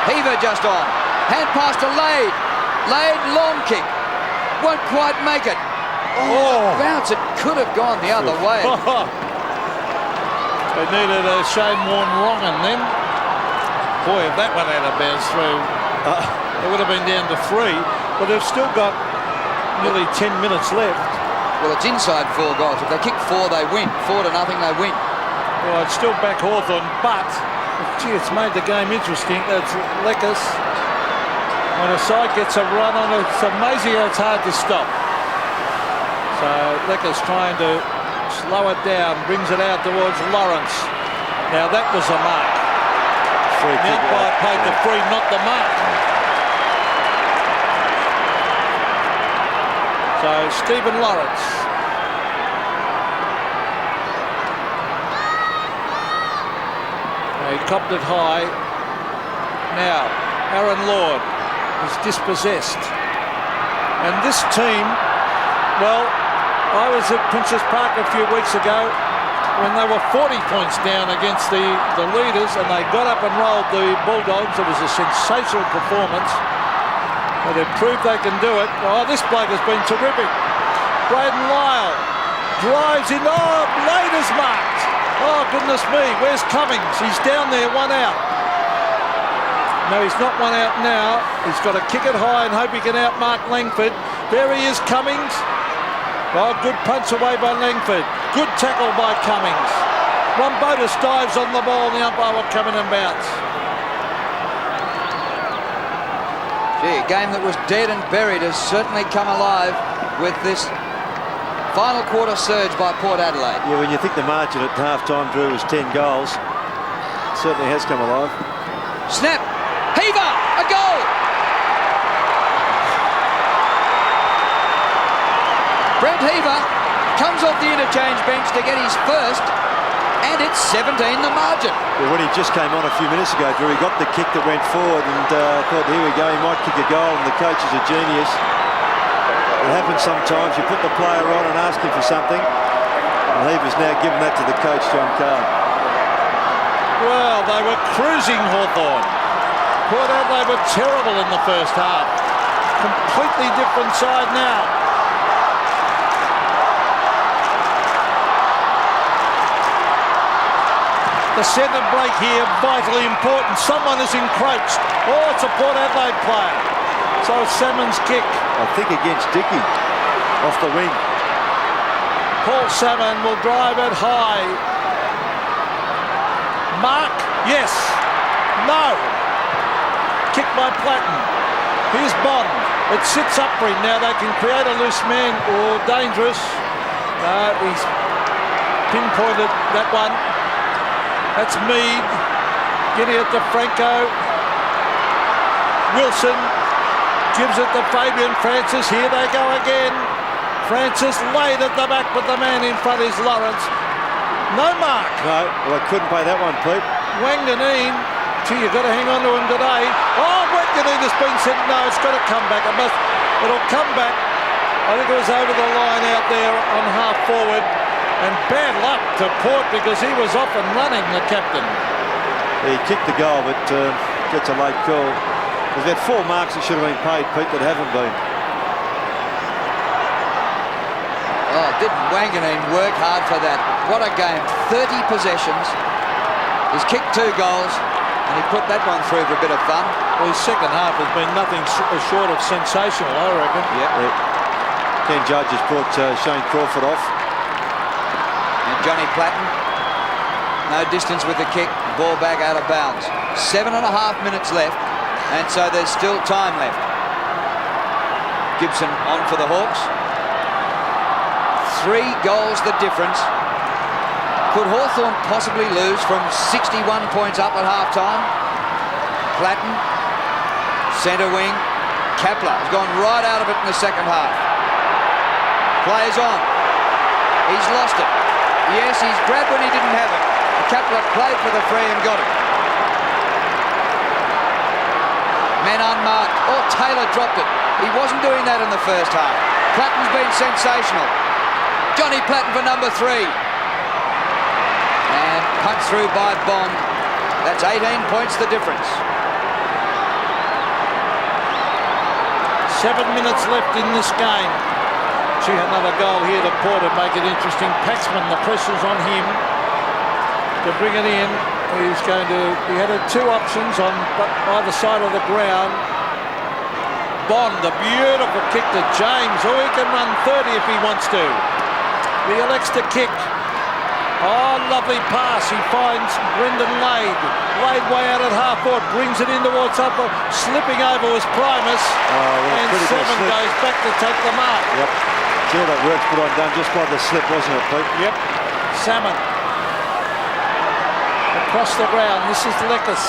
Heaver just on. Hand pass to Lade. Lade, long kick. Won't quite make it. Oh, bounce. It could have gone the other way. They needed a Shane Warne wrong, and then, boy, if that one had a bounce through, it would have been down to 3. But they've still got nearly 10 minutes left. Well, it's inside 4 goals. If they kick 4, they win. 4-0, they win. Well, I'd still back Hawthorn, but gee, it's made the game interesting. That's Leckis. When a side gets a run on it, it's amazing how it's hard to stop. So Leckis trying to slow it down, brings it out towards Lawrence. Now that was a mark. The umpire paid the free, not the mark. So Stephen Lawrence. He copped it high. Now, Aaron Lord is dispossessed. And this team, well, I was at Princess Park a few weeks ago when they were 40 points down against the leaders, and they got up and rolled the Bulldogs. It was a sensational performance. But they've proved they can do it. Oh, this bloke has been terrific. Braden Lyle drives in. Oh, Blade is marked. Oh, goodness me, where's Cummings? He's down there, 1 out. No, he's not 1 out now. He's got to kick it high and hope he can outmark Langford. There he is, Cummings. Oh, good punch away by Langford. Good tackle by Cummings. Rombotis dives on the ball, and the umpire will come in and bounce. Gee, a game that was dead and buried has certainly come alive with this final quarter surge by Port Adelaide. Yeah, when you think the margin at half-time, Drew, was 10 goals, it certainly has come alive. Snap! Heaver! A goal! Brent Heaver comes off the interchange bench to get his first. And it's 17 the margin. Well, when he just came on a few minutes ago, Drew, he got the kick that went forward and thought, here we go, he might kick a goal, and the coach is a genius. It happens sometimes. You put the player on and ask him for something. And Heaver's now given that to the coach, John Carr. Well, they were cruising Hawthorn. Port Adelaide were terrible in the first half. Completely different side now. The centre break here, vitally important. Someone is encroached. Oh, it's a Port Adelaide player. So Salmon's kick. I think against Dickey, off the wing. Paul Salmon will drive it high. Mark, yes. No. Kick by Platten. Here's Bond. It sits up for him. Now they can create a loose man or dangerous. He's pinpointed that one. That's Mead. Getting it to Franco. Wilson gives it to Fabian Francis. Here they go again. Francis laid at the back, but the man in front is Lawrence. No mark. No, well, I couldn't play that one, Pete. Wanganeen. Gee, you've got to hang on to him today. Oh, Wanganeen has been said, no, it's got to come back. It'll come back. I think it was over the line out there on half forward. And bad luck to Port because he was off and running, the captain. He kicked the goal, but gets a late call. There's about 4 marks that should have been paid, Pete, that haven't been. Oh, didn't Wanganeen work hard for that? What a game. 30 possessions. He's kicked 2 goals, and he put that one through for a bit of fun. Well, his second half has been nothing short of sensational, I reckon. Yep. Ken Judge has brought Shane Crawford off. And Johnny Platten, no distance with the kick, ball back out of bounds. 7.5 minutes left, and so there's still time left. Gibson on for the Hawks. 3 goals the difference. Could Hawthorn possibly lose from 61 points up at half-time? Platten, centre wing. Kapler has gone right out of it in the second half. Plays on. He's lost it. Yes, he's grabbed when he didn't have it. Kapler played for the free and got it. Men unmarked. Oh, Taylor dropped it. He wasn't doing that in the first half. Platten's been sensational. Johnny Platten for number 3. And punched through by Bond. That's 18 points the difference. 7 minutes left in this game. Gee, another goal here to Port to make it interesting. Paxman, the pressure's on him to bring it in. He had 2 options on either side of the ground. Bond, a beautiful kick to James. Oh, he can run 30 if he wants to. He elects to kick. Oh, lovely pass. He finds Brendan Lade. Lade way out at half forward, brings it in towards upper, slipping over was Primus. And Seven goes back to take the mark. Yep. See all that work's put on done just by the slip, wasn't it, Pete? Yep. Salmon. Across the ground. This is Lekas.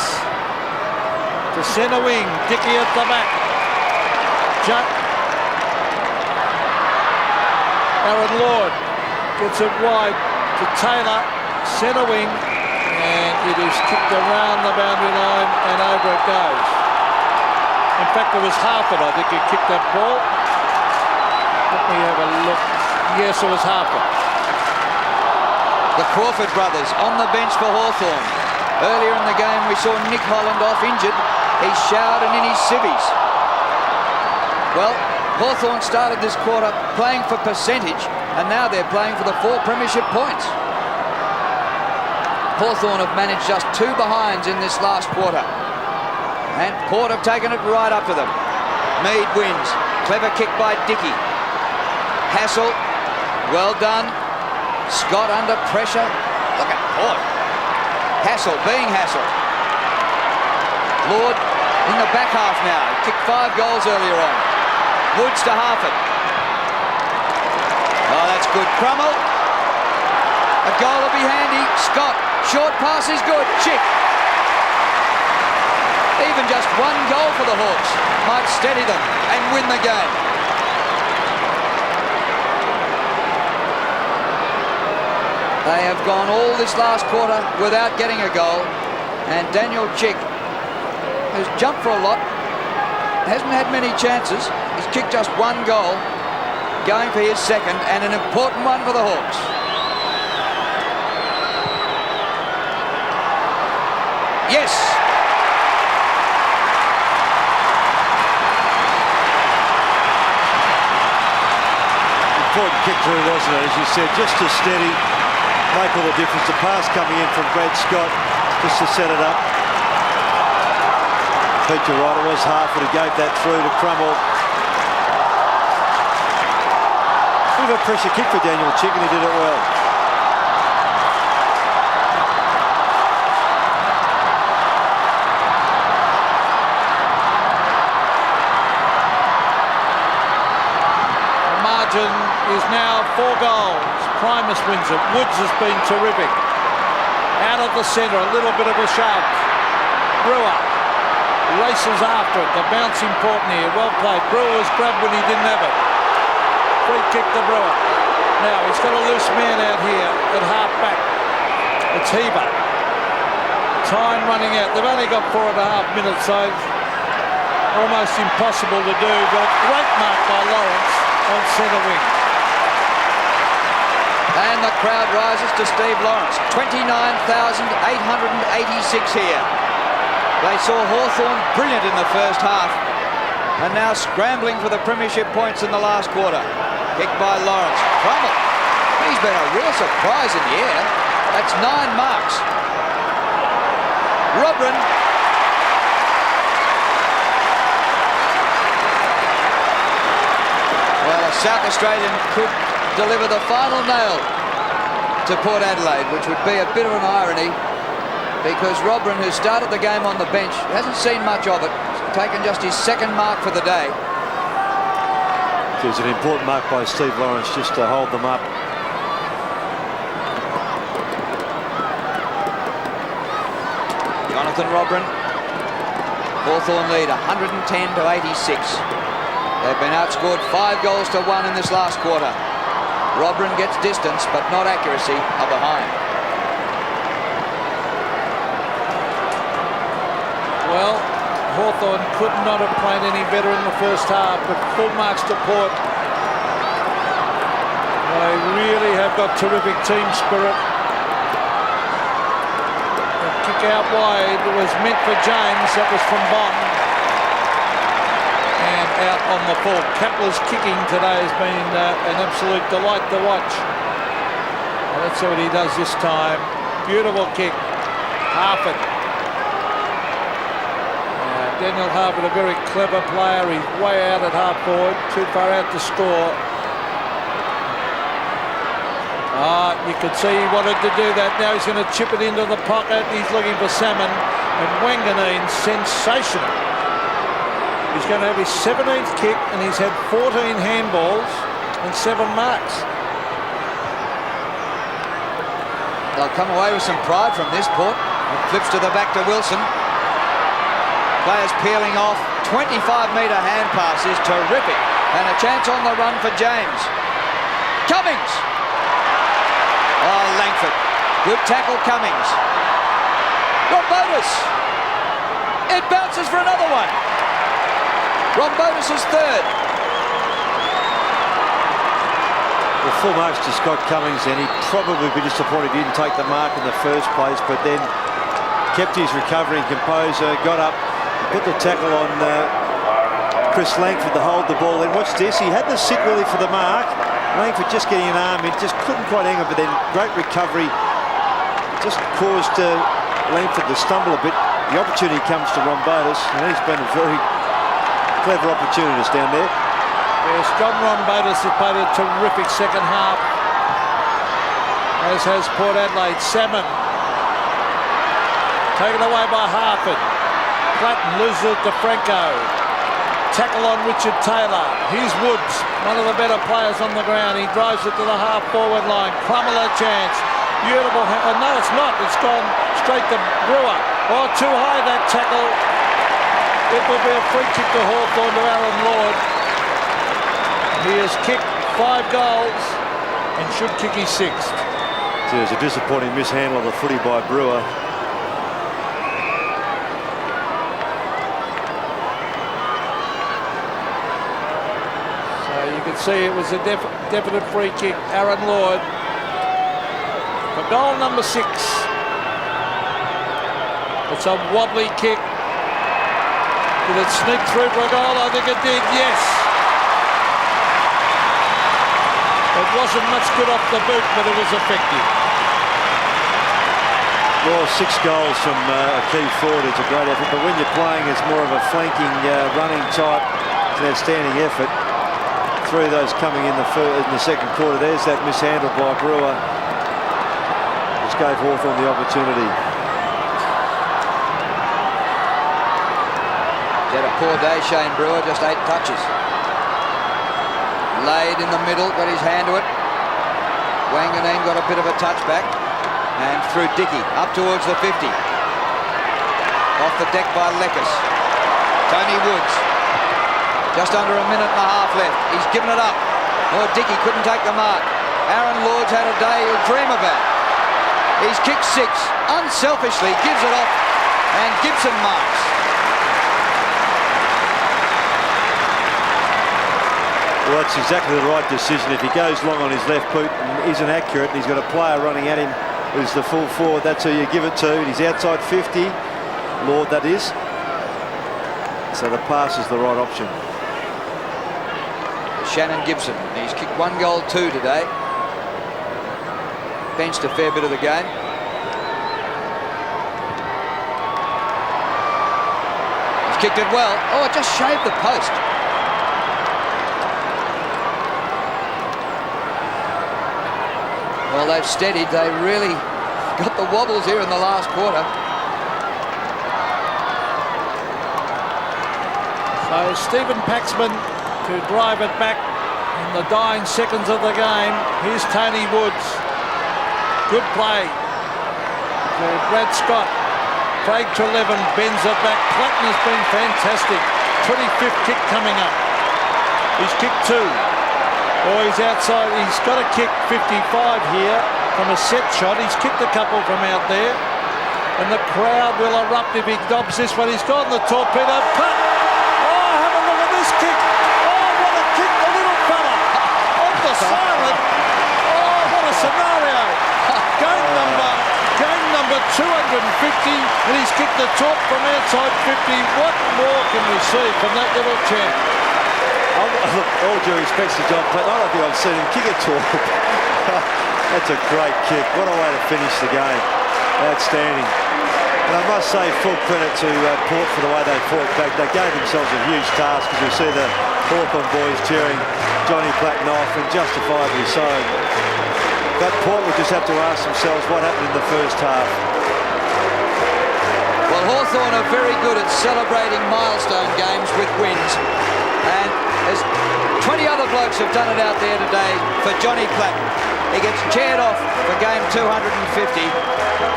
To centre wing. Dickey at the back. Aaron Lord gets it wide to Taylor, centre wing, and it is kicked around the boundary line and over it goes. In fact, it was Harford, I think, who kicked that ball. Let me have a look. Yes, it was Harford. The Crawford brothers on the bench for Hawthorn. Earlier in the game, we saw Nick Holland off injured. He's showered and in his civvies. Well, Hawthorn started this quarter playing for percentage, and now they're playing for the 4 premiership points. Hawthorn have managed just 2 behinds in this last quarter. And Port have taken it right up to them. Mead wins. Clever kick by Dickey. Hassel, well done. Scott under pressure. Look at Port. Hassel being Hassel. Lord in the back half now. He kicked 5 goals earlier on. Woods to Harford. Oh, that's good. Crummell. A goal will be handy. Scott. Short pass is good. Chick. Even just 1 goal for the Hawks might steady them and win the game. They have gone all this last quarter without getting a goal, and Daniel Chick has jumped for a lot, hasn't had many chances. He's kicked just one goal, going for his second, and an important one for the Hawks. Yes! Important kick through, wasn't it? As you said, just to steady, make all the difference. The pass coming in from Brad Scott just to set it up. Peter right, it was Hartford who gave that through to Crummell. Bit of a pressure kick for Daniel Chick, and he did it well. Is now 4 goals. Primus wins it. Woods has been terrific. Out of the centre, a little bit of a shove. Brewer races after it. The bounce important here. Well played. Brewer was grabbed when he didn't have it. Free kick to Brewer. Now he's got a loose man out here at half back. It's Heber. Time running out. They've only got 4.5 minutes, so almost impossible to do. But great mark by Lawrence on centre wing. And the crowd rises to Steve Lawrence. 29,886 here. They saw Hawthorn brilliant in the first half, and now scrambling for the premiership points in the last quarter. Kicked by Lawrence. Crummell. He's been a real surprise in the air. That's 9 marks. Robrin. Well, a South Australian could deliver the final nail to Port Adelaide, which would be a bit of an irony, because Robrin, who started the game on the bench, hasn't seen much of it. He's taken just his second mark for the day. It was an important mark by Steve Lawrence just to hold them up. Jonathan Robrin. Hawthorn lead 110 to 86. They've been outscored 5 goals to 1 in this last quarter. Robrin gets distance, but not accuracy, are behind. Well, Hawthorn could not have played any better in the first half, but full marks to Port. They really have got terrific team spirit. The kick out wide was meant for James. That was from Bond. And out on the full. Kepler's kicking today has been an absolute delight to watch. Well, let's see what he does this time. Beautiful kick. Harford. Daniel Harford, a very clever player. He's way out at half forward, too far out to score. You could see he wanted to do that. Now he's going to chip it into the pocket. He's looking for Salmon. And Wanganeen, sensational. He's going to have his 17th kick, and he's had 14 handballs and 7 marks. They'll come away with some pride from this, Port. It flips to the back to Wilson. Players peeling off. 25-metre hand pass is terrific. And a chance on the run for James. Cummings. Oh, Langford. Good tackle, Cummings. Rombotis. It bounces for another one. Rombotis is third. The full marks to Scott Cummings, and he'd probably be disappointed he didn't take the mark in the first place, but then kept his recovering composure, got up, put the tackle on Chris Langford to hold the ball. Then watch this, he had to sit really for the mark. Langford just getting an arm in, just couldn't quite hang it, but then great recovery. Just caused Langford to stumble a bit. The opportunity comes to Rombotis, and he's been a very clever opportunist down there. Yes, John Rombotis has played a terrific second half, as has Port Adelaide. Salmon taken away by Harford. Clatton loses it to Franco. Tackle on Richard Taylor. Here's Woods, one of the better players on the ground. He drives it to the half-forward line. Crummell a chance. Beautiful. No, it's not. It's gone straight to Brewer. Oh, too high that tackle. It will be a free kick to Hawthorn to Aaron Lord. He has kicked 5 goals and should kick his 6th. So it was a disappointing mishandle of the footy by Brewer. So you can see it was a definite free kick. Aaron Lloyd for goal number 6. It's a wobbly kick. Did it sneak through for a goal? I think it did, yes. It wasn't much good off the boot, but it was effective. Well, 6 goals from a key forward is a great effort, but when you're playing as more of a flanking, running type, it's an outstanding effort. 3 of those coming in the second quarter. There's that mishandle by Brewer. Just gave Hawthorn the opportunity. He had a poor day, Shane Brewer, just 8 touches. Laid in the middle, got his hand to it. Wanganeen got a bit of a touchback. And through Dickey, up towards the 50. Off the deck by Leckus. Tony Woods. Just under a minute and a half left. He's given it up. Oh, Dickey couldn't take the mark. Aaron Lord's had a day he'll dream about. He's kicked 6. Unselfishly gives it off. And Gibson marks. Well, that's exactly the right decision. If he goes long on his left boot and isn't accurate, and he's got a player running at him who's the full forward, that's who you give it to. He's outside 50, Lord, that is. So the pass is the right option. Shannon Gibson, he's kicked 1 goal 2 today. Benched a fair bit of the game. He's kicked it well. Oh, it just shaved the post. Well, they've steadied. They really got the wobbles here in the last quarter. So Stephen Paxman to drive it back in the dying seconds of the game. Here's Tony Woods. Good play for Brad Scott. Craig Treleaven bends it back. Clayton has been fantastic. 25th kick coming up. He's kicked 2. Oh, he's outside. He's got to kick 55 here from a set shot. He's kicked a couple from out there. And the crowd will erupt if he dobs this one. He's got the torpedo cut. Oh, have a look at this kick. Oh, what a kick, the little fella. Off the siren. Oh, what a scenario. Game number 250. And he's kicked the top from outside 50. What more can we see from that little champ? All due respect to John Platt, I don't think I've seen him kick a torp. That's a great kick. What a way to finish the game. Outstanding. And I must say full credit to Port for the way they fought back. They gave themselves a huge task, as you see the Hawthorn boys cheering Johnny Platten off, and justifiably so. But Port would just have to ask themselves what happened in the first half. Well, Hawthorn are very good at celebrating milestone games with wins. And there's 20 other blokes have done it out there today for Johnny Platten. He gets cheered off for game 250,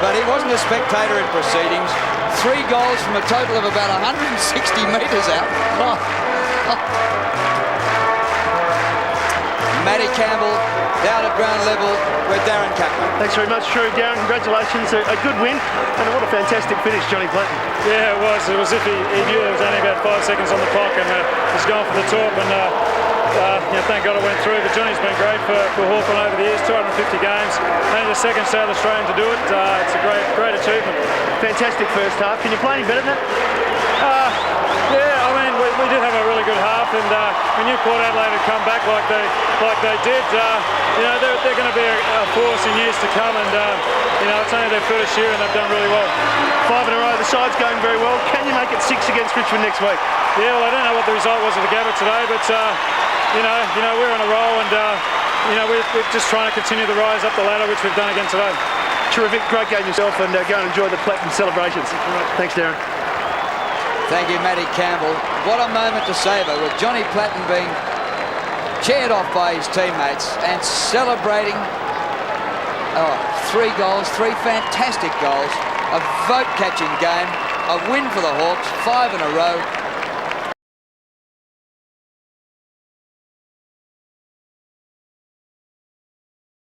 but he wasn't a spectator in proceedings. 3 goals from a total of about 160 metres out. Matty Campbell down at ground level with Darren Kaplan. Thanks very much, Drew. Darren, congratulations. A good win, and what a fantastic finish, Johnny Platten. Yeah, it was. It was as if he knew there was only about 5 seconds on the clock, and he's going for the top. And thank God it went through. But Johnny's been great for Hawthorn over the years. 250 games. Only the second South Australian to do it. It's a great achievement. Fantastic first half. Can you play any better than that? Yeah, I mean, we did have a really good half, and we knew Port Adelaide had come back like they did. They're going to be a force in years to come, and it's only their first year, and they've done really well. 5 in a row. The side's going very well. Can you make it 6 against Richmond next week? Yeah, well, I don't know what the result was at the Gabba today, but we're on a roll, and we're just trying to continue the rise up the ladder, which we've done again today. Terrific, great game yourself, and go and enjoy the Platten celebrations. Thanks, Darren. Thank you, Matty Campbell. What a moment to savour, with Johnny Platten being cheered off by his teammates and celebrating 3 goals, 3 fantastic goals, a vote-catching game, a win for the Hawks, 5 in a row.